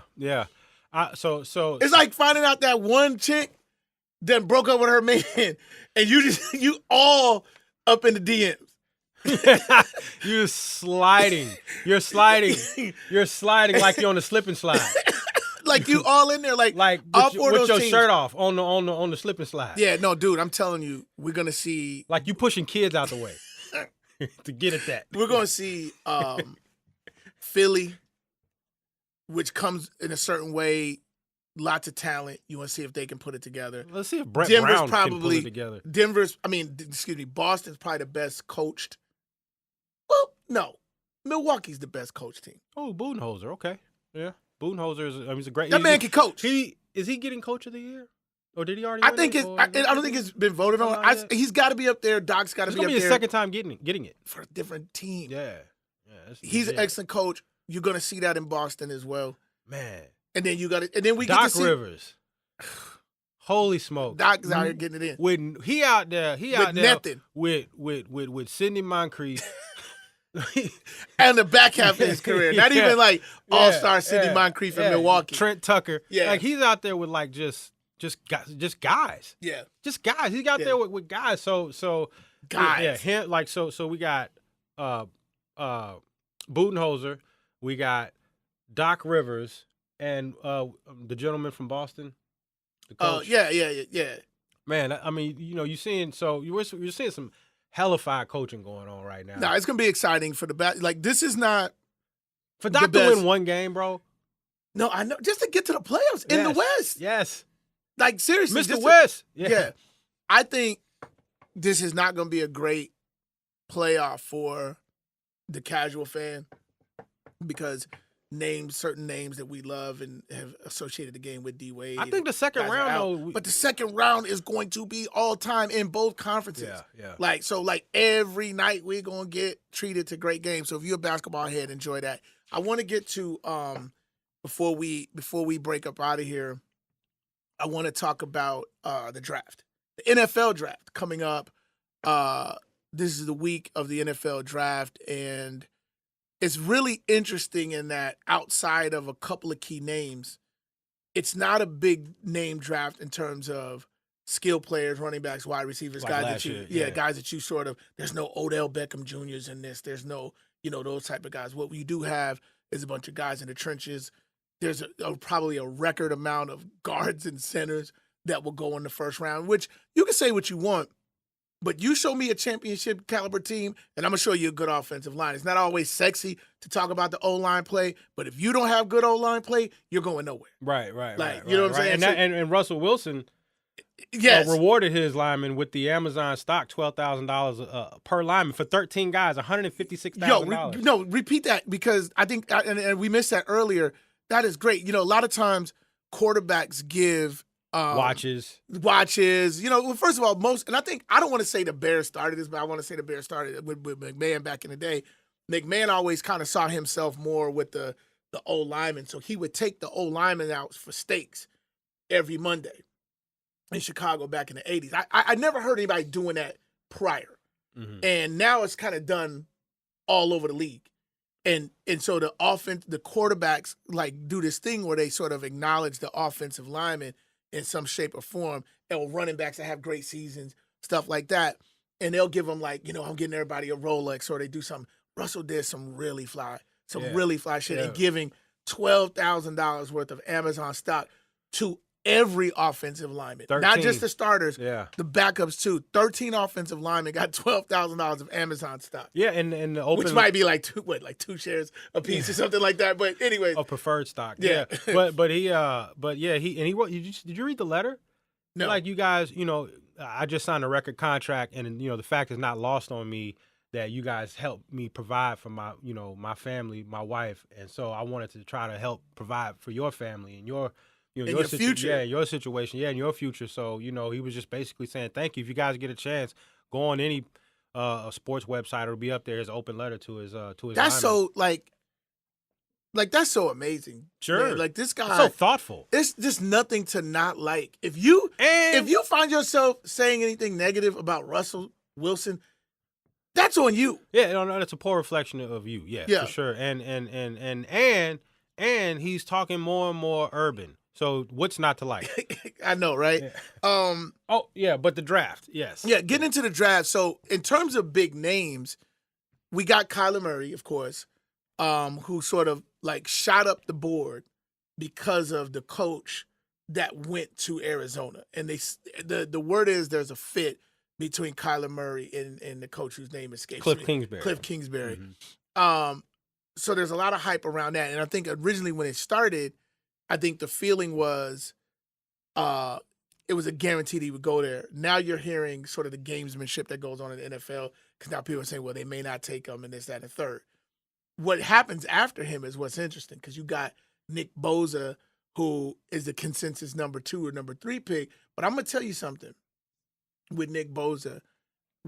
So it's like finding out that one chick that broke up with her man, and you all up in the DMs. You're sliding like you're on the slip and slide. Like, you all in there, like with your shirt off on the slip and slide. Yeah, no, dude, I'm telling you, we're gonna see, like, you pushing kids out the way to get at that. We're gonna see Philly, which comes in a certain way. Lots of talent. You want to see if they can put it together. Let's see if Brett Brown can pull it together. Boston's probably the best coached. Well, no. Milwaukee's the best coached team. Oh, Budenholzer. Okay. Yeah. Budenholzer he's a great... That man can coach. Is he getting coach of the year? Or did he already I don't think it's been voted on. He's got to be up there. Doc's got to be up there. It's going to be his second time getting it. For a different team. Yeah. He's an excellent coach. You're going to see that in Boston as well. Man. And then we get to see Rivers. Holy smoke. Doc's out here getting it in. He out there nothing. with Sidney Moncrief. And the back half of his career. Not even like all-star Sidney Moncrief in Milwaukee. Trent Tucker. Yeah. Like, he's out there with, like, just guys. Yeah. Just guys. He's out there with guys. So guys. Yeah, him, like, so we got Budenholzer, we got Doc Rivers, and the gentleman from Boston, the coach. Yeah. Man, I mean, you're seeing some hellified coaching going on right now. No, it's gonna be exciting for the like, this is not for Doc to win one game, bro. No, I know, just to get to the playoffs in the West. Yes, like, seriously, Mr. West. Yeah, I think this is not gonna be a great playoff for the casual fan, because certain names that we love and have associated the game with D Wade. I think the second round, though. But the second round is going to be all time in both conferences. Yeah. Like every night we're gonna get treated to great games. So if you're a basketball head, enjoy that. I want to get to before we break up out of here, I want to talk about the draft, the NFL draft coming up. This is the week of the NFL draft, and it's really interesting in that outside of a couple of key names, it's not a big name draft in terms of skill players, running backs, wide receivers, like guys that you sort of, there's no Odell Beckham Jr.'s in this. There's no, those type of guys. What we do have is a bunch of guys in the trenches, there's probably a record amount of guards and centers that will go in the first round, which you can say what you want, but you show me a championship caliber team, and I'm going to show you a good offensive line. It's not always sexy to talk about the O-line play, but if you don't have good O-line play, you're going nowhere. Right. You know what I'm saying? And Russell Wilson rewarded his linemen with the Amazon stock, $12,000 per lineman for 13 guys, $156,000. No, repeat that, because I think, and we missed that earlier, that is great. A lot of times quarterbacks give watches. Well, first of all, and I don't want to say the Bears started this, but I want to say the Bears started with McMahon back in the day. McMahon always kind of saw himself more with the O lineman, so he would take the O lineman out for steaks every Monday in Chicago back in the 80s. I never heard anybody doing that prior, and now it's kind of done all over the league. And so the quarterbacks like do this thing where they sort of acknowledge the offensive lineman in some shape or form, and running backs that have great seasons, stuff like that. And they'll give them I'm getting everybody a Rolex, or they do something. Russell did some really fly shit, and giving $12,000 worth of Amazon stock to every offensive lineman, 13. Not just the starters, the backups too. 13 offensive linemen got $12,000 of Amazon stock. Yeah, and the open, which might be like two shares a piece or something like that. But anyway, of preferred stock. Yeah. he wrote. Did you read the letter? No. Like, you guys, I just signed a record contract, and the fact is not lost on me that you guys helped me provide for my my family, my wife, and so I wanted to try to help provide for your family and your your future. Yeah, your situation. Yeah, and your future. So, he was just basically saying thank you. If you guys get a chance, go on any sports website. It'll be up there. His open letter to his That's lineman. so that's so amazing. Sure. Man. Like, this guy, so thoughtful. It's just nothing to not like. If you find yourself saying anything negative about Russell Wilson, that's on you. Yeah, no, that's a poor reflection of you. Yeah, for sure. And he's talking more and more urban. So what's not to like? I know, right? Yeah. But the draft, yes. Yeah, get into the draft. So in terms of big names, we got Kyler Murray, of course, who sort of like shot up the board because of the coach that went to Arizona. And the word is there's a fit between Kyler Murray and the coach whose name escapes me. Cliff Kingsbury. Mm-hmm. So there's a lot of hype around that. And I think originally when it started, I think the feeling was it was a guarantee that he would go there. Now you're hearing sort of the gamesmanship that goes on in the NFL, because now people are saying, well, they may not take him and this, that, and the third. What happens after him is what's interesting, because you got Nick Bosa, who is the consensus number 2 or number 3 pick. But I'm going to tell you something with Nick Bosa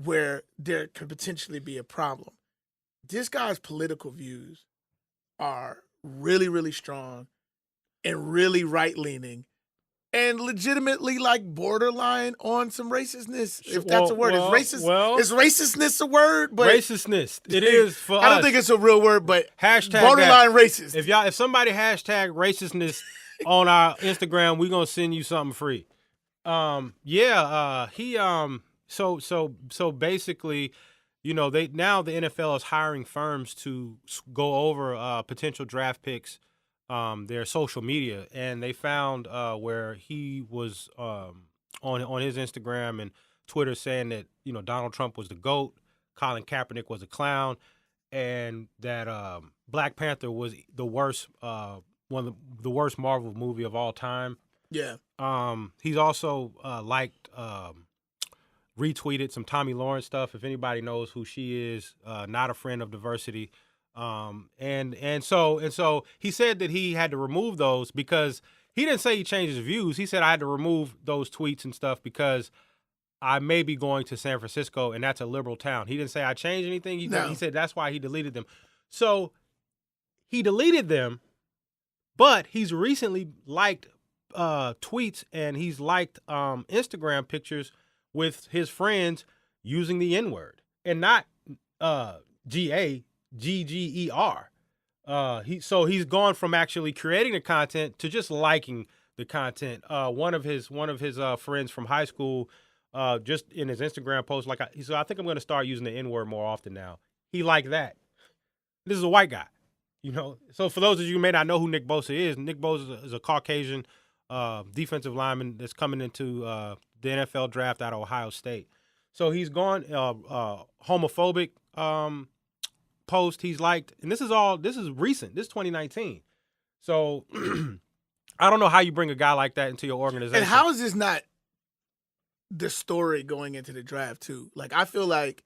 where there could potentially be a problem. This guy's political views are really, really strong and really right-leaning and legitimately like borderline on some racistness, if that's a word. Is racistness a word? But racistness. It is for us. I don't think it's a real word, but hashtag borderline that. Racist. If somebody hashtag racistness on our Instagram, we're gonna send you something free. So basically, the NFL is hiring firms to go over potential draft picks, their social media, and they found where he was on his Instagram and Twitter saying that Donald Trump was the GOAT, Colin Kaepernick was a clown, and that Black Panther was the worst one of the worst Marvel movie of all time. Yeah. He's also retweeted some Tommy Lawrence stuff. If anybody knows who she is, not a friend of diversity. And so he said that he had to remove those because he didn't say he changed his views. He said I had to remove those tweets and stuff because I may be going to San Francisco, and that's a liberal town. He didn't say I changed anything. He said that's why he deleted them. So he deleted them, but he's recently liked tweets and he's liked Instagram pictures with his friends using the N-word and not G-A-G-G-E-R. He's gone from actually creating the content to just liking the content. One of his friends from high school, just in his Instagram post, he said, I think I'm going to start using the N-word more often now. He liked that. This is a white guy. So for those of you who may not know who Nick Bosa is, Nick Bosa is a Caucasian defensive lineman that's coming into the NFL draft out of Ohio State. So he's gone homophobic post he's liked, and this is recent. This is 2019. So I don't know how you bring a guy like that into your organization. And how is this not the story going into the draft too? Like, I feel like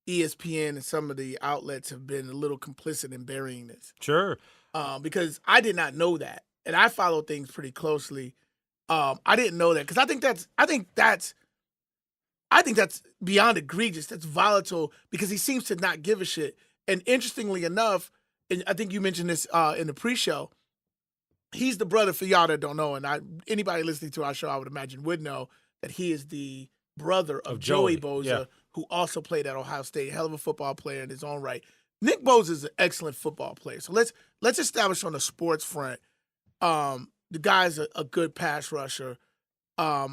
ESPN and some of the outlets have been a little complicit in burying this. Sure. Because I did not know that, and I follow things pretty closely. I didn't know that because I think that's beyond egregious. That's volatile because he seems to not give a shit. And interestingly enough, and I think you mentioned this in the pre-show, he's the brother, for y'all that don't know, and anybody listening to our show, I would imagine, would know that he is the brother of Joey Bosa, yeah, who also played at Ohio State. Hell of a football player in his own right. Nick Bosa is an excellent football player. So let's establish on the sports front, the guy's a good pass rusher. I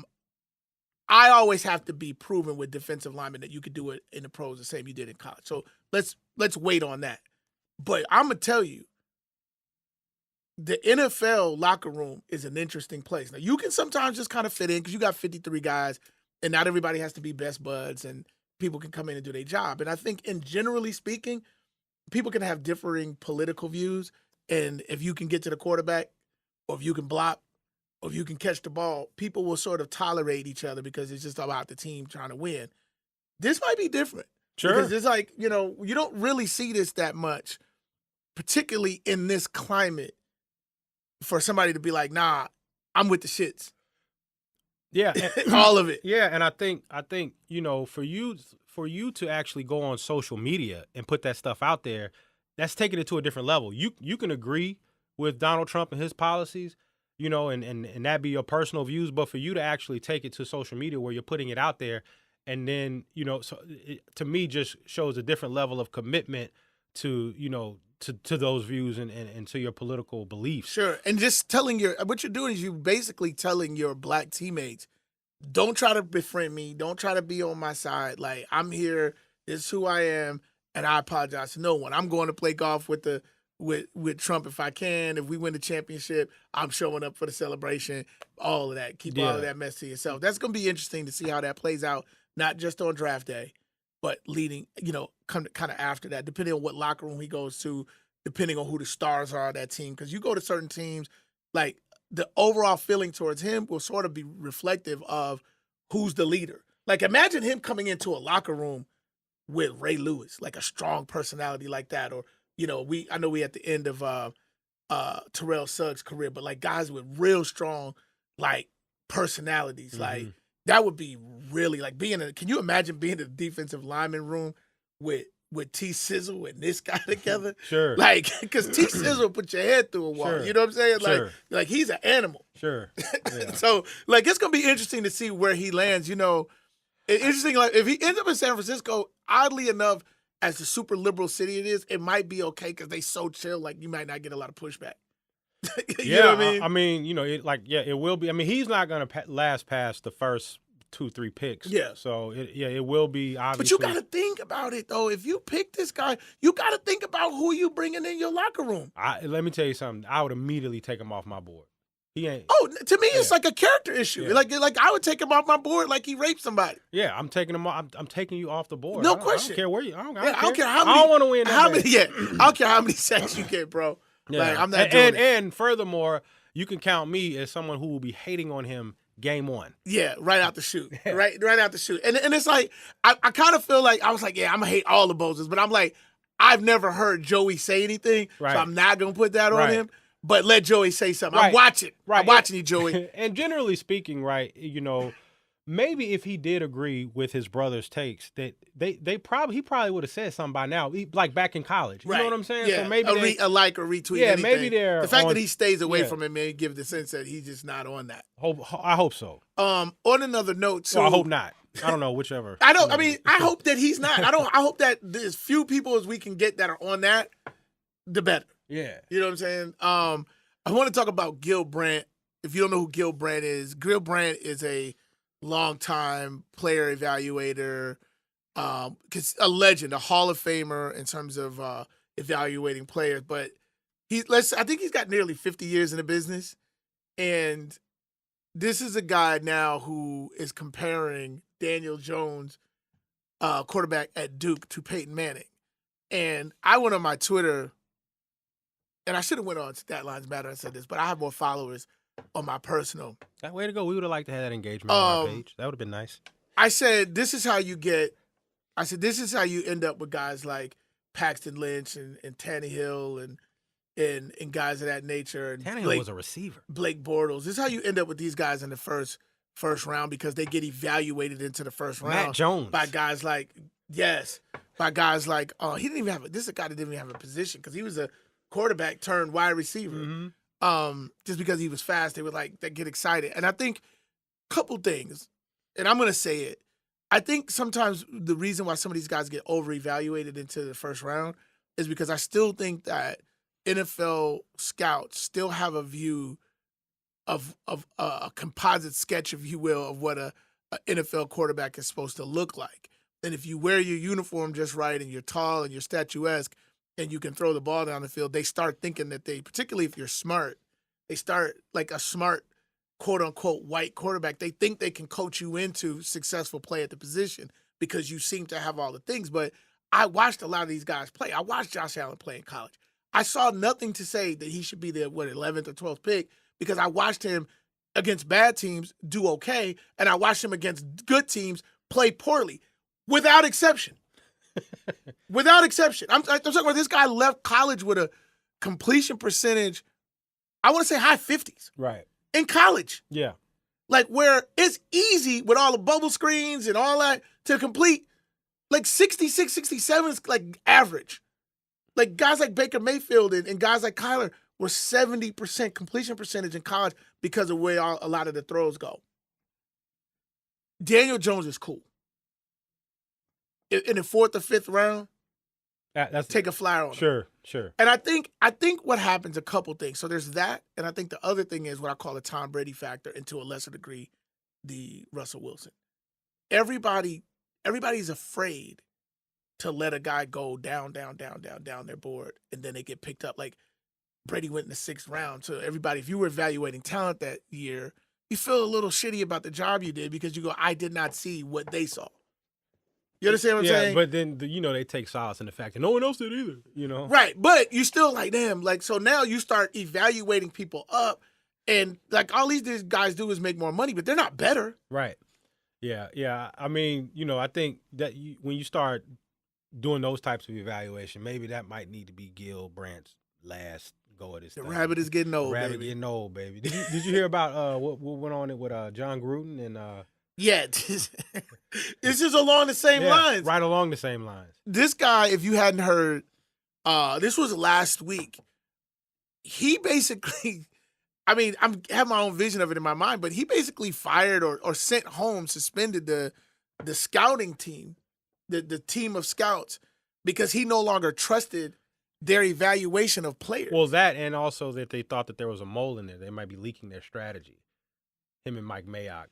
always have to be proven with defensive linemen that you could do it in the pros the same you did in college. So let's wait on that. But I'm gonna tell you, the NFL locker room is an interesting place. Now, you can sometimes just kind of fit in because you got 53 guys, and not everybody has to be best buds, and people can come in and do their job. And I think, generally speaking, people can have differing political views, and if you can get to the quarterback, or if you can block, or if you can catch the ball, people will sort of tolerate each other because it's just about the team trying to win. This might be different. Sure. Because it's like, you don't really see this that much, particularly in this climate, for somebody to be like, nah, I'm with the shits. Yeah. All of it. Yeah, and I think for you to actually go on social media and put that stuff out there, that's taking it to a different level. You can agree with Donald Trump and his policies, and that be your personal views, but for you to actually take it to social media where you're putting it out there, and then, so it, to me, just shows a different level of commitment to, to those views and to your political beliefs. Sure. And just what you're doing is you basically telling your black teammates, don't try to befriend me. Don't try to be on my side. Like, I'm here. This is who I am. And I apologize to no one. I'm going to play golf with Trump if I can. If we win the championship, I'm showing up for the celebration. All of that. Keep all of that mess to yourself. That's going to be interesting to see how that plays out, not just on draft day, but leading, kind of after that, depending on what locker room he goes to, depending on who the stars are on that team. Because you go to certain teams, like, the overall feeling towards him will sort of be reflective of who's the leader. Like, imagine him coming into a locker room with Ray Lewis, like a strong personality like that. Or, I know we at the end of Terrell Suggs' career, but like guys with real strong, like, personalities. Mm-hmm. Like, that would be really like can you imagine being in a defensive lineman room with T Sizzle and this guy together? Sure. Like, because T Sizzle put your head through a wall. Sure. You know what I'm saying? Sure. Like he's an animal. Sure. Yeah. So, like, it's going to be interesting to see where he lands. Interesting, like, if he ends up in San Francisco, oddly enough, as the super liberal city it is, it might be okay because they so chill, like, you might not get a lot of pushback. You know what I mean? It will be. I mean, he's not going to last past the first 2-3 picks. Yeah. So it will be obviously. But you got to think about it though. If you pick this guy, you got to think about who you bringing in your locker room. Let me tell you something. I would immediately take him off my board. He ain't. Oh, to me, it's like a character issue. Yeah. Like I would take him off my board like he raped somebody. Yeah, I'm taking him off. I'm taking you off the board. No question. I don't care where you. I don't care how many. I don't want to win. I don't care how many sacks you get, bro. Yeah. Like, I'm not doing it. And furthermore, you can count me as someone who will be hating on him game one. Yeah, right out the chute. right out the chute. And it's like, I kind of feel like, I was like, yeah, I'm going to hate all the Bosas. But I'm like, I've never heard Joey say anything. Right. So I'm not going to put that on him. But let Joey say something. Right. I'm watching. Right. I'm watching you, Joey. And generally speaking, right, maybe if he did agree with his brother's takes, that he probably would have said something by now, like back in college. You know what I'm saying? Yeah. So maybe a like or retweet. Yeah, anything. maybe they're the fact that he stays away from it may give the sense that he's just not on that. I hope so. On another note, I hope not. I don't know, whichever. I hope that he's not. I hope that as few people as we can get that are on that, the better. Yeah. You know what I'm saying? I want to talk about Gil Brandt. If you don't know who Gil Brandt is a longtime player evaluator, a legend, a Hall of Famer in terms of evaluating players. But I think he's got nearly 50 years in the business, and this is a guy now who is comparing Daniel Jones, quarterback at Duke, to Peyton Manning. And I went on my Twitter, and I should have went on Statlines Matter and said this, but I have more followers on my personal. That way to go. We would have liked to have that engagement on our page. That would have been nice. I said, this is how you end up with guys like Paxton Lynch and Tannehill and guys of that nature. And Tannehill was a receiver. Blake Bortles. This is how you end up with these guys in the first round, because they get evaluated into the first round. Matt Jones. By guys like, he didn't even have this is a guy that didn't even have a position, because he was a quarterback turned wide receiver. Mm-hmm. Just because he was fast, they get excited. And I think a couple things, and I'm going to say it. I think sometimes the reason why some of these guys get over-evaluated into the first round is because I still think that NFL scouts still have a view of a composite sketch, if you will, of what a NFL quarterback is supposed to look like. And if you wear your uniform just right and you're tall and you're statuesque and you can throw the ball down the field, they start thinking that particularly if you're smart, they start like a smart, quote-unquote, white quarterback. They think they can coach you into successful play at the position because you seem to have all the things. But I watched a lot of these guys play. I watched Josh Allen play in college. I saw nothing to say that he should be the 11th or 12th pick, because I watched him against bad teams do okay, and I watched him against good teams play poorly, without exception. Without exception. I'm talking about this guy left college with a completion percentage, I want to say high 50s. Right. In college. Yeah. Like, where it's easy with all the bubble screens and all that to complete, like 66, 67 is like average. Like guys like Baker Mayfield and guys like Kyler were 70% completion percentage in college because of where a lot of the throws go. Daniel Jones is cool. In the 4th or 5th round, take a flyer on him. Sure. And I think what happens, a couple things. So there's that, and I think the other thing is what I call the Tom Brady factor, and to a lesser degree, the Russell Wilson. Everybody's afraid to let a guy go down their board, and then they get picked up. Like Brady went in the 6th round. So everybody, if you were evaluating talent that year, you feel a little shitty about the job you did because you go, I did not see what they saw. You understand what I'm saying? But then, they take solace in the fact that no one else did either, Right, but you still like, damn, like, so now you start evaluating people up, and like all these guys do is make more money, but they're not better. Right. Yeah. I mean, I think that when you start doing those types of evaluation, maybe that might need to be Gil Brandt's last go at this thing. The rabbit is getting old, getting old, baby. Did you hear about what went on with John Gruden and Yeah, this is along the same lines. Right along the same lines. This guy, if you hadn't heard, this was last week. He basically, I mean, I have my own vision of it in my mind, but he basically fired or sent home, suspended the scouting team, the team of scouts, because he no longer trusted their evaluation of players. Well, that, and also that they thought that there was a mole in there. They might be leaking their strategy. Him and Mike Mayock.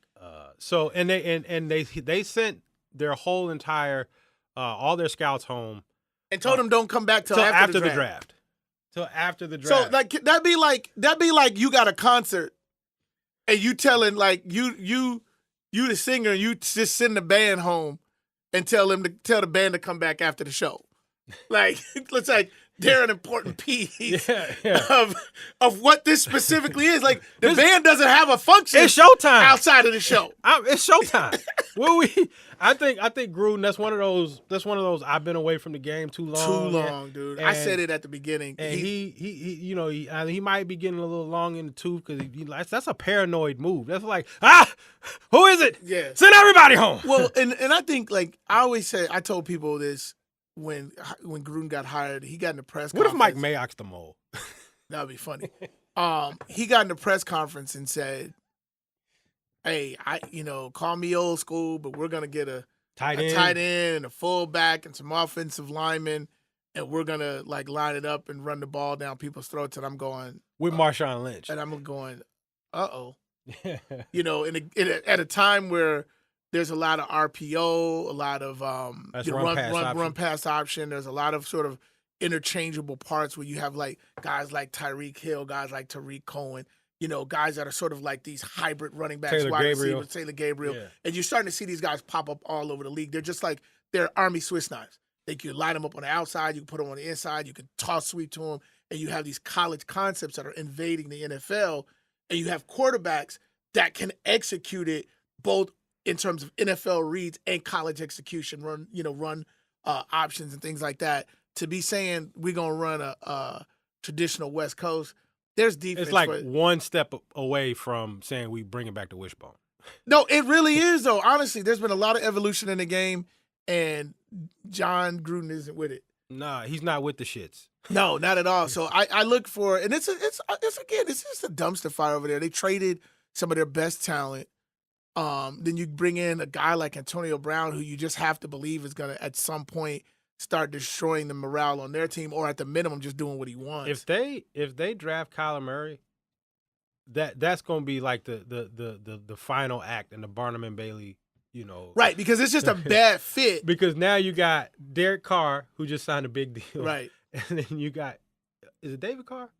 They sent their whole entire all their scouts home and told them don't come back till after the draft. Till after the draft. So like that'd be like you got a concert and you telling like you the singer and you just send the band home and tell the band to come back after the show. Like it's like they're an important piece of what this specifically is. Like the band doesn't have a function. It's showtime outside of the show. It's showtime. I think Gruden. That's one of those. I've been away from the game too long. Dude. I said it at the beginning. And he might be getting a little long in the tooth because that's a paranoid move. That's like who is it? Yeah, send everybody home. Well, and I think like I told people this. When Gruden got hired, he got in the press conference. What if Mike Mayock's the mole? That would be funny. He got in the press conference and said, hey, call me old school, but we're going to get a tight end and a fullback and some offensive linemen, and we're going to like line it up and run the ball down people's throats. And I'm going. With Marshawn Lynch. And I'm going, uh-oh. At a time where there's a lot of RPO, a lot of run pass option. There's a lot of sort of interchangeable parts where you have like guys like Tyreek Hill, guys like Tariq Cohen, guys that are sort of like these hybrid running backs, Taylor wide Gabriel. receivers, Taylor Gabriel. Yeah. And you're starting to see these guys pop up all over the league. They're just like, they're Army Swiss knives. They can line them up on the outside, you can put them on the inside, you can toss sweep to them, and you have these college concepts that are invading the NFL, and you have quarterbacks that can execute it both in terms of NFL reads and college execution, run options and things like that. To be saying we're gonna run a traditional West Coast, there's defense. It's like one step away from saying we bringing back the wishbone. No, it really is though. Honestly, there's been a lot of evolution in the game, and John Gruden isn't with it. Nah, he's not with the shits. No, not at all. So I look for, and it's just a dumpster fire over there. They traded some of their best talent. Then you bring in a guy like Antonio Brown, who you just have to believe is going to, at some point, start destroying the morale on their team, or at the minimum, just doing what he wants. If they draft Kyler Murray, that's going to be like the final act in the Barnum and Bailey, Right, because it's just a bad fit. Because now you got Derek Carr, who just signed a big deal. Right. And then you got, is it David Carr?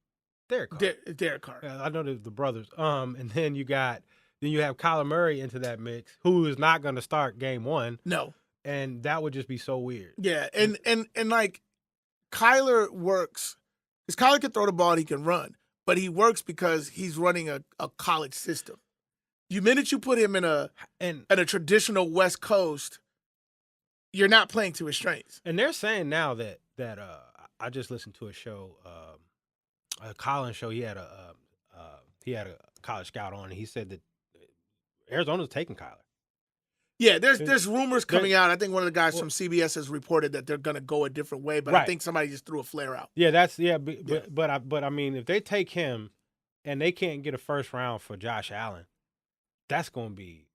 Derek Carr. Derek Carr. I know the brothers. And then you have Kyler Murray into that mix, who is not going to start game one. No. And that would just be so weird. Yeah, and like Kyler works, because Kyler can throw the ball and he can run, but he works because he's running a college system. The minute you put him in a traditional West Coast, you're not playing to his strengths. And they're saying now that I just listened to a show, a Collins show. He had a college scout on, and he said that Arizona's taking Kyler. Yeah, there's rumors coming out. I think one of the guys from CBS has reported that they're going to go a different way, but right. I think somebody just threw a flare out. Yeah, but I mean, if they take him and they can't get a first round for Josh Allen, that's going to be.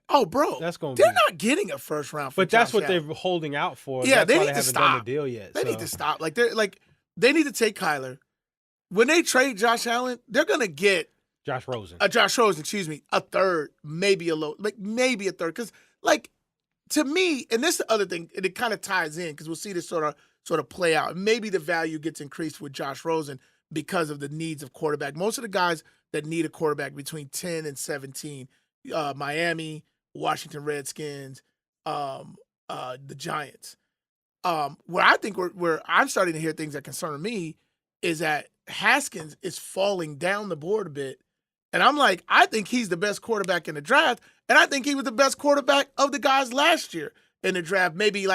Oh, bro, they're not getting a first round for But Josh that's what Allen. they're holding out for. Yeah, that's they why need they to haven't stop. done the deal yet. They need to stop. They need to take Kyler. When they trade Josh Allen, they're going to get Josh Rosen, a third, maybe a third. Because, to me, and this is the other thing, and it kind of ties in because we'll see this sort of play out. Maybe the value gets increased with Josh Rosen because of the needs of quarterback. Most of the guys that need a quarterback between 10 and 17, Miami, Washington Redskins, the Giants. Where I think where I'm starting to hear things that concern me is that Haskins is falling down the board a bit. And I'm like, I think he's the best quarterback in the draft. And I think he was the best quarterback of the guys last year in the draft. Maybe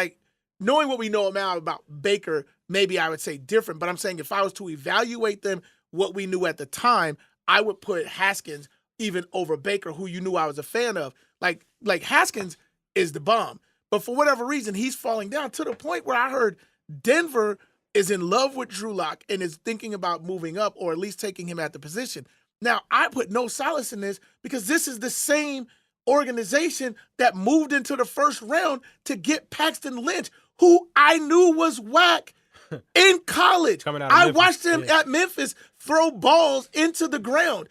knowing what we know now about Baker, maybe I would say different. But I'm saying if I was to evaluate them, what we knew at the time, I would put Haskins even over Baker, who you knew I was a fan of. Like Haskins is the bomb. But for whatever reason, he's falling down to the point where I heard Denver is in love with Drew Lock and is thinking about moving up or at least taking him at the position. Now, I put no solace in this because this is the same organization that moved into the first round to get Paxton Lynch, who I knew was whack in college. I watched him at Memphis throw balls into the ground.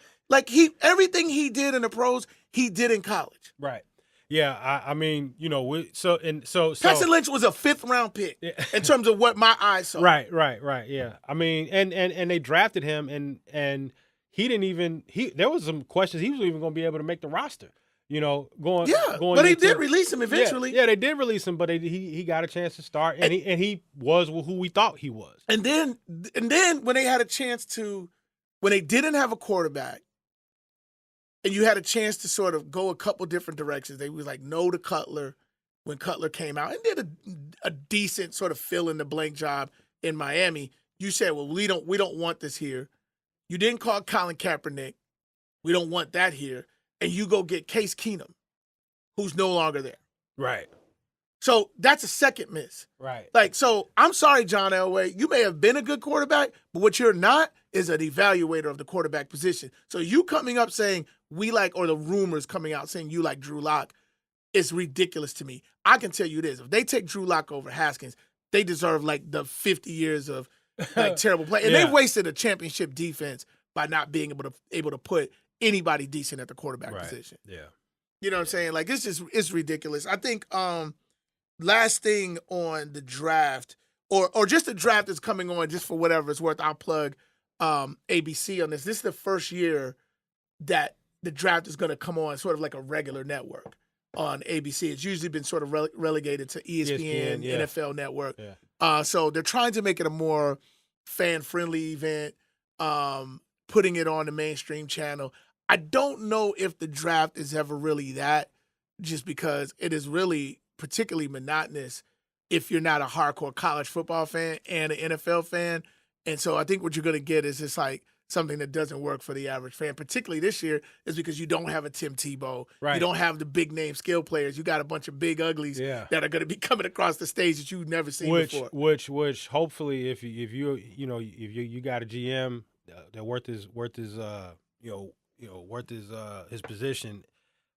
Everything he did in the pros, he did in college. Right. Yeah, I mean, Paxton Lynch was a 5th round pick in terms of what my eyes saw. Right. Yeah. I mean, and they drafted him and he didn't even there was some questions he was even going to be able to make the roster. Going. But they did release him eventually. Yeah, they did release him, but he got a chance to start, and he was who we thought he was. And then when they had a chance when they didn't have a quarterback, and you had a chance to sort of go a couple different directions, they was like no to Cutler when Cutler came out and did a decent sort of fill in the blank job in Miami. You said, well, we don't want this here. You didn't call Colin Kaepernick. We don't want that here. And you go get Case Keenum, who's no longer there. Right. So that's a second miss. Right. So I'm sorry, John Elway. You may have been a good quarterback, but what you're not is an evaluator of the quarterback position. So you coming up saying or the rumors coming out saying you like Drew Lock is ridiculous to me. I can tell you this. If they take Drew Lock over Haskins, they deserve the 50 years of terrible play. And they wasted a championship defense by not being able to put anybody decent at the quarterback position. Yeah. You know what I'm saying? It's ridiculous. I think last thing on the draft, or just the draft that's coming on, just for whatever it's worth. I'll plug ABC on this. This is the first year that the draft is going to come on sort of like a regular network on ABC. It's usually been sort of relegated to ESPN, yeah. NFL Network. Yeah. So they're trying to make it a more fan-friendly event, putting it on the mainstream channel. I don't know if the draft is ever really that, just because it is really particularly monotonous if you're not a hardcore college football fan and an NFL fan. And so I think what you're going to get is just like something that doesn't work for the average fan, particularly this year, is because you don't have a Tim Tebow. Right. You don't have the big name skill players. You got a bunch of big uglies that are going to be coming across the stage that you've never seen before. Which hopefully, if you got a GM that worth his position,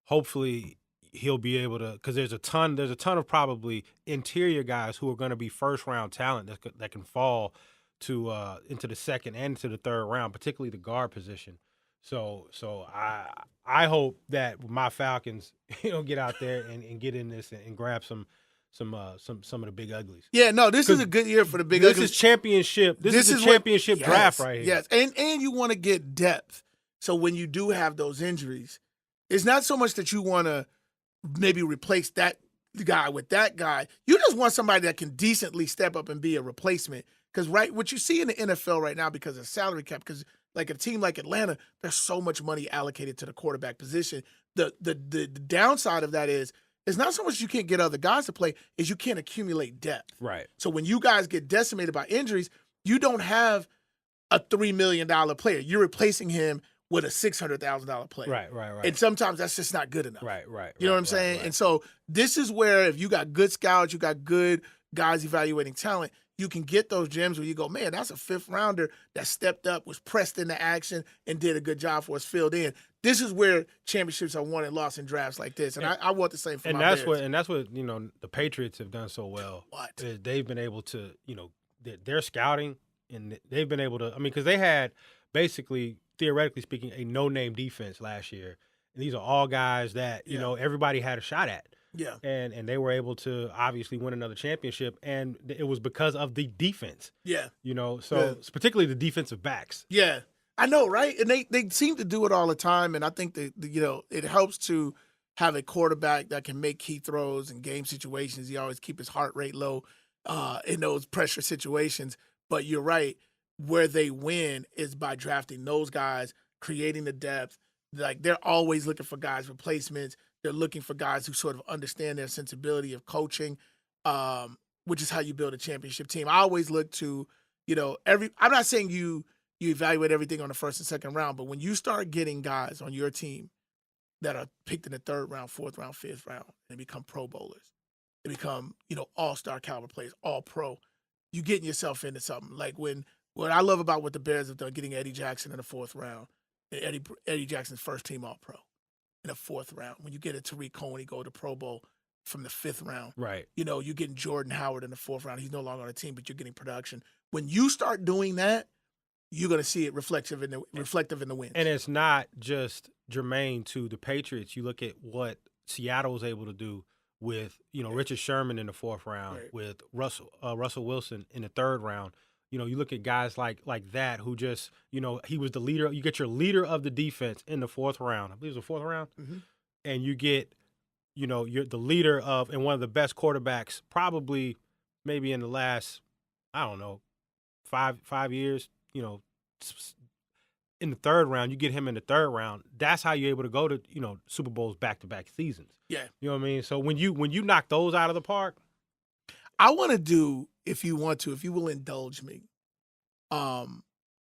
hopefully he'll be able to, because there's a ton of probably interior guys who are going to be first round talent that can fall to into the second and into the third round, particularly the guard position. So I hope that my Falcons get out there and get in this and grab some of the big uglies. Yeah, no, this is a good year for the big uglies. This is championship. This is a championship draft right here. Yes, and you want to get depth. So when you do have those injuries, it's not so much that you want to maybe replace that guy with that guy. You just want somebody that can decently step up and be a replacement. Because what you see in the NFL right now, because of salary cap, because like a team like Atlanta, there's so much money allocated to the quarterback position. The downside of that is it's not so much you can't get other guys to play, is you can't accumulate depth. Right. So when you guys get decimated by injuries, you don't have a $3 million player. You're replacing him with a $600,000 player. Right. And sometimes that's just not good enough. Right. You know what I'm saying? Right. And so this is where if you got good scouts, you got good guys evaluating talent, you can get those gems where you go, man, that's a fifth rounder that stepped up, was pressed into action, and did a good job for us, filled in. This is where championships are won and lost in drafts like this, and I want the same for my Bears. That's what the Patriots have done so well. What? Is they've been able to, their scouting, and they've been able to. I mean, because they had basically, theoretically speaking, a no-name defense last year, and these are all guys that everybody had a shot at. Yeah. And they were able to obviously win another championship, and it was because of the defense. Yeah. It's particularly the defensive backs. Yeah. I know, right? And they seem to do it all the time, and I think that it helps to have a quarterback that can make key throws in game situations. He always keep his heart rate low in those pressure situations. But you're right, where they win is by drafting those guys, creating the depth. Like, they're always looking for guys, replacements. They're looking for guys who sort of understand their sensibility of coaching, which is how you build a championship team. I always look to, I'm not saying you evaluate everything on the first and second round, but when you start getting guys on your team that are picked in the third round, fourth round, fifth round, and become Pro Bowlers, they become, all-star caliber players, all-pro, you're getting yourself into something. Like what I love about what the Bears have done, getting Eddie Jackson in the fourth round, and Eddie Jackson's first team all-pro in the fourth round. When you get a Tariq Cohen, he go to Pro Bowl from the fifth round. Right. You're getting Jordan Howard in the fourth round. He's no longer on the team, but you're getting production. When you start doing that, you're going to see it reflective in the wins. And it's not just germane to the Patriots. You look at what Seattle was able to do with, Richard Sherman in the fourth round, with Russell Wilson in the third round. You look at guys like that who just, he was the leader. You get your leader of the defense in the fourth round. I believe it was the fourth round. Mm-hmm. And you get, you're the leader of, and one of the best quarterbacks probably maybe in the last, I don't know, five years, in the third round. You get him in the third round. That's how you're able to go to, Super Bowls back-to-back seasons. Yeah. You know what I mean? So when you knock those out of the park. I want to do, if you will indulge me, I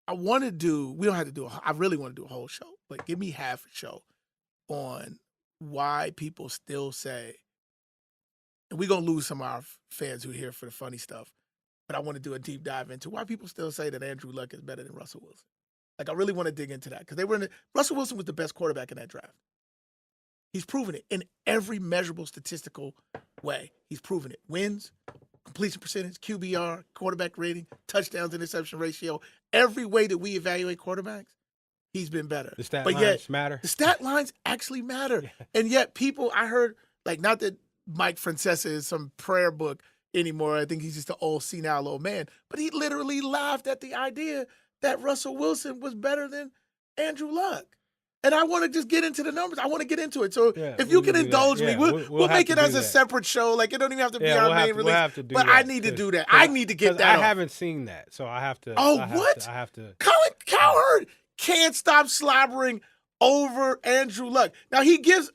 want to do, we don't have to do, I really want to do a whole show, but give me half a show on why people still say, and we're going to lose some of our fans who are here for the funny stuff, but I want to do a deep dive into why people still say that Andrew Luck is better than Russell Wilson. Like, I really want to dig into that, because Russell Wilson was the best quarterback in that draft. He's proven it in every measurable statistical way. He's proven it. Wins, completion percentage, QBR, quarterback rating, touchdowns, interception ratio. Every way that we evaluate quarterbacks, he's been better. The stat lines matter. The stat lines actually matter. And yet people, I heard, like, not that Mike Francesa is some prayer book. anymore. I think he's just an old senile old man. But he literally laughed at the idea that Russell Wilson was better than Andrew Luck. And I want to just get into the numbers. I want to get into it. So if you can indulge me, we'll make it as a separate show. Like, it don't even have to be our main release. We'll have to do but that, I need to do that. I need to get that. I haven't seen that, so I have to. Oh, what? I have to. Colin Cowherd can't stop slobbering over Andrew Luck. Now he gives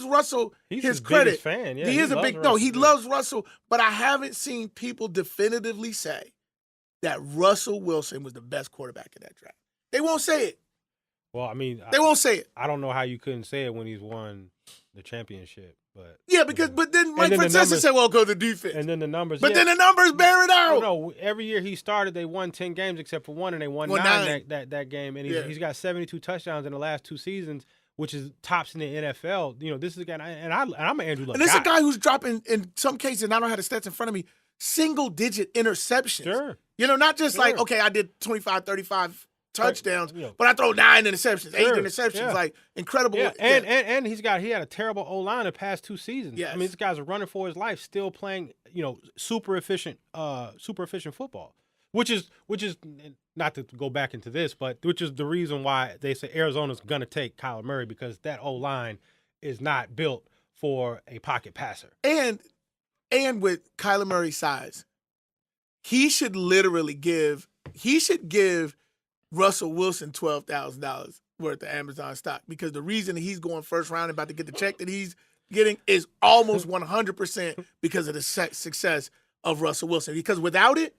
Russell his credit. Fan. Yeah, he is a big Russell. He loves Russell, but I haven't seen people definitively say that Russell Wilson was the best quarterback in that draft. They won't say it. Well, I mean, they won't say it. I don't know how you couldn't say it when he's won the championship, but yeah, because but then Mike Francesa said, "Well, go to defense," and then the numbers. But then the numbers bear it out. No, every year he started, they won 10 games except for one, and they won 9 that game. And he's got 72 touchdowns in the last 2 seasons, which is tops in the NFL. You know, this is a guy, and I'm an Andrew Luck. And this is a guy who's dropping in some cases. And I don't have the stats in front of me. Single-digit interceptions. Sure. You know, not just like, okay, I did 25, 35 touchdowns, but I throw 9 interceptions, 8 interceptions, like incredible. Yeah. And he had a terrible O-line the past 2 seasons. Yes. I mean, this guy's running for his life, still playing, super efficient football. Which is not to go back into this, but which is the reason why they say Arizona's gonna take Kyler Murray, because that O-line is not built for a pocket passer. And with Kyler Murray's size, he should give Russell Wilson $12,000 worth of Amazon stock, because the reason he's going first round and about to get the check that he's getting is almost 100% because of the success of Russell Wilson. Because without it,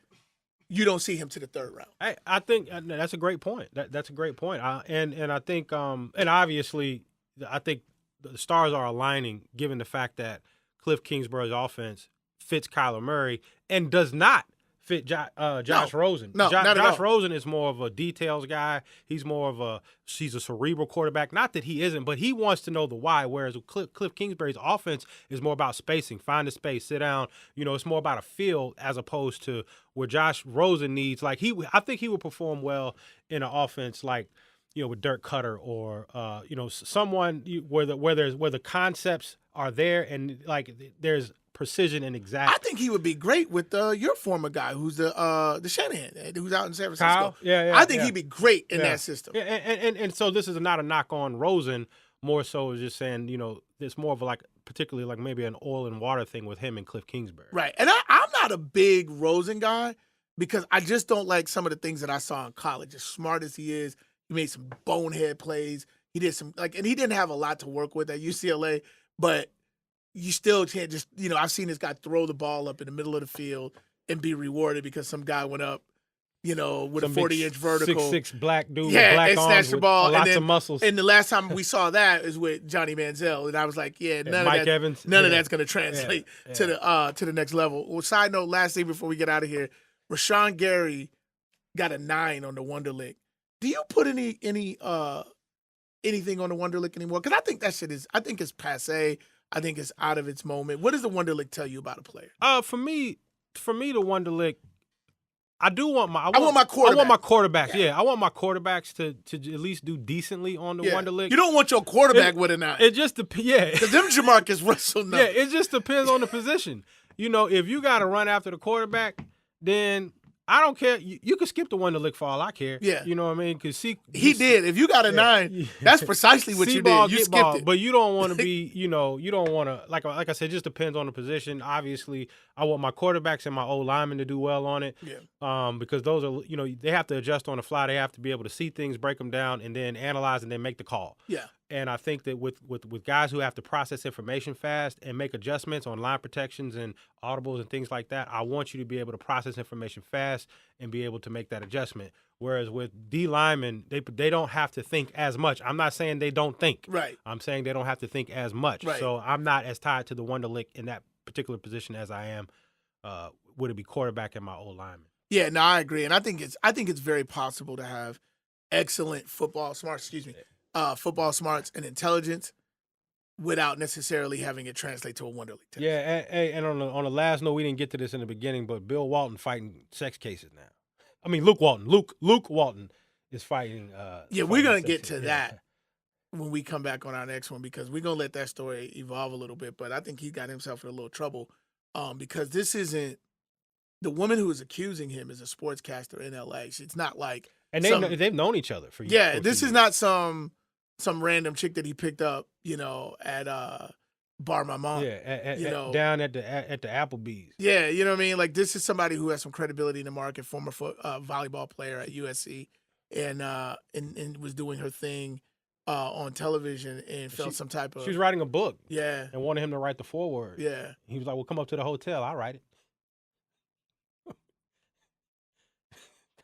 you don't see him to the third round. I think that's a great point. That's a great point. And I think and obviously I think the stars are aligning given the fact that Cliff Kingsbury's offense fits Kyler Murray and does not fit Josh Rosen. No, not at Josh all. Rosen is more of a details guy. He's a cerebral quarterback. Not that he isn't, but he wants to know the why. Whereas Cliff Kingsbury's offense is more about spacing, find a space, sit down. It's more about a feel as opposed to where Josh Rosen needs. Like I think he would perform well in an offense like with Dirk Cutter or someone where the concepts are there and like there's precision and exact. I think he would be great with your former guy, who's the Shanahan, who's out in San Francisco. Kyle? Yeah, I think he'd be great in that system. Yeah, and so this is not a knock on Rosen, more so is just saying, it's more of particularly like maybe an oil and water thing with him and Cliff Kingsbury. Right. And I'm not a big Rosen guy because I just don't like some of the things that I saw in college. As smart as he is, he made some bonehead plays. He did some and he didn't have a lot to work with at UCLA, but you still can't just, I've seen this guy throw the ball up in the middle of the field and be rewarded because some guy went up, with a 40-inch vertical. 6'6" black dude with and black arms snatched the with ball. lots of muscles. And the last time we saw that is with Johnny Manziel. And I was like, none of that's going to translate to the next level. Well, side note, last thing before we get out of here, Rashawn Gary got a 9 on the Wonderlic. Do you put anything on the Wonderlic anymore? Because I think that shit is, it's passé. I think it's out of its moment. What does the Wonderlic tell you about a player? For me, the Wonderlic, I want my quarterback. I want my quarterbacks. Yeah, I want my quarterbacks to at least do decently on the Wonderlic. You don't want your quarterback with a 9. It just depends. Yeah, because them Jamarcus Russell. No. Yeah, it just depends on the position. If you got to run after the quarterback, then I don't care. You can skip the Wonderlic for all I care. Yeah. You know what I mean? Because he did. If you got a 9, that's precisely what you did. You skipped it. But you don't want to be, you don't want to, like I said, it just depends on the position. Obviously, I want my quarterbacks and my old linemen to do well on it. Yeah. Because those are, they have to adjust on the fly. They have to be able to see things, break them down, and then analyze and then make the call. Yeah. And I think that with guys who have to process information fast and make adjustments on line protections and audibles and things like that, I want you to be able to process information fast and be able to make that adjustment. Whereas with D linemen, they don't have to think as much. I'm not saying they don't think. Right. I'm saying they don't have to think as much. Right. So I'm not as tied to the Wonderlic in that particular position as I am would it be quarterback and my old lineman. Yeah, no, I agree. And I think it's very possible to have excellent football smarts and intelligence without necessarily having it translate to a Wonderlic test. Yeah, and on the last note, we didn't get to this in the beginning, but Bill Walton fighting sex cases now. I mean, Luke Walton is fighting. We're going to get to that when we come back on our next one because we're going to let that story evolve a little bit, but I think he got himself in a little trouble because this isn't the woman who is accusing him is a sportscaster in LA. It's not like and they've known each other for years. Yeah, this is not some random chick that he picked up, at Bar Mama. Yeah, down at the Applebee's. Yeah, you know what I mean? Like, this is somebody who has some credibility in the market, former volleyball player at USC, and was doing her thing on television and felt some type of... She was writing a book. Yeah. And wanted him to write the foreword. Yeah. He was like, well, come up to the hotel. I'll write it.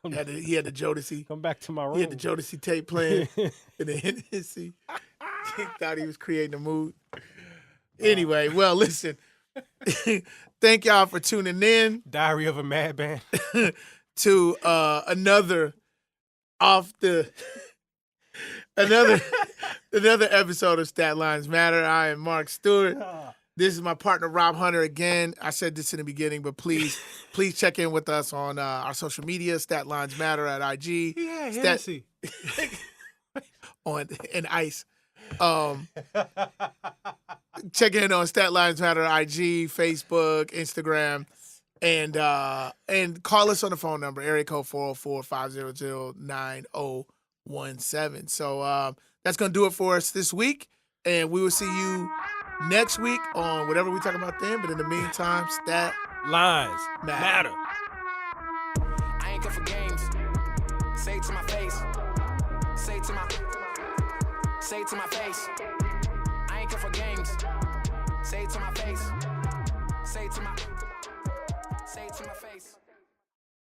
He had the Jodeci. Come back to my room. He had the Jodeci tape playing in the Hennessy. He thought he was creating a mood. Anyway, well, listen. Thank y'all for tuning in. Diary of a Madman. To another episode of Stat Lines Matter. I am Mark Stewart. This is my partner, Rob Hunter. Again, I said this in the beginning, but please check in with us on our social media, Stat Lines Matter at IG. Yeah, Hennessy. And ICE. Check in on Stat Lines Matter, IG, Facebook, Instagram, and call us on the phone number, area code 404-500-9017. So that's going to do it for us this week, and we will see you next week on whatever we talk about then. But in the meantime, Stat Lines Matter. I ain't good for games. Say it to my face. Say it to my face. I ain't good for games. Say it to my face. Say it to my face.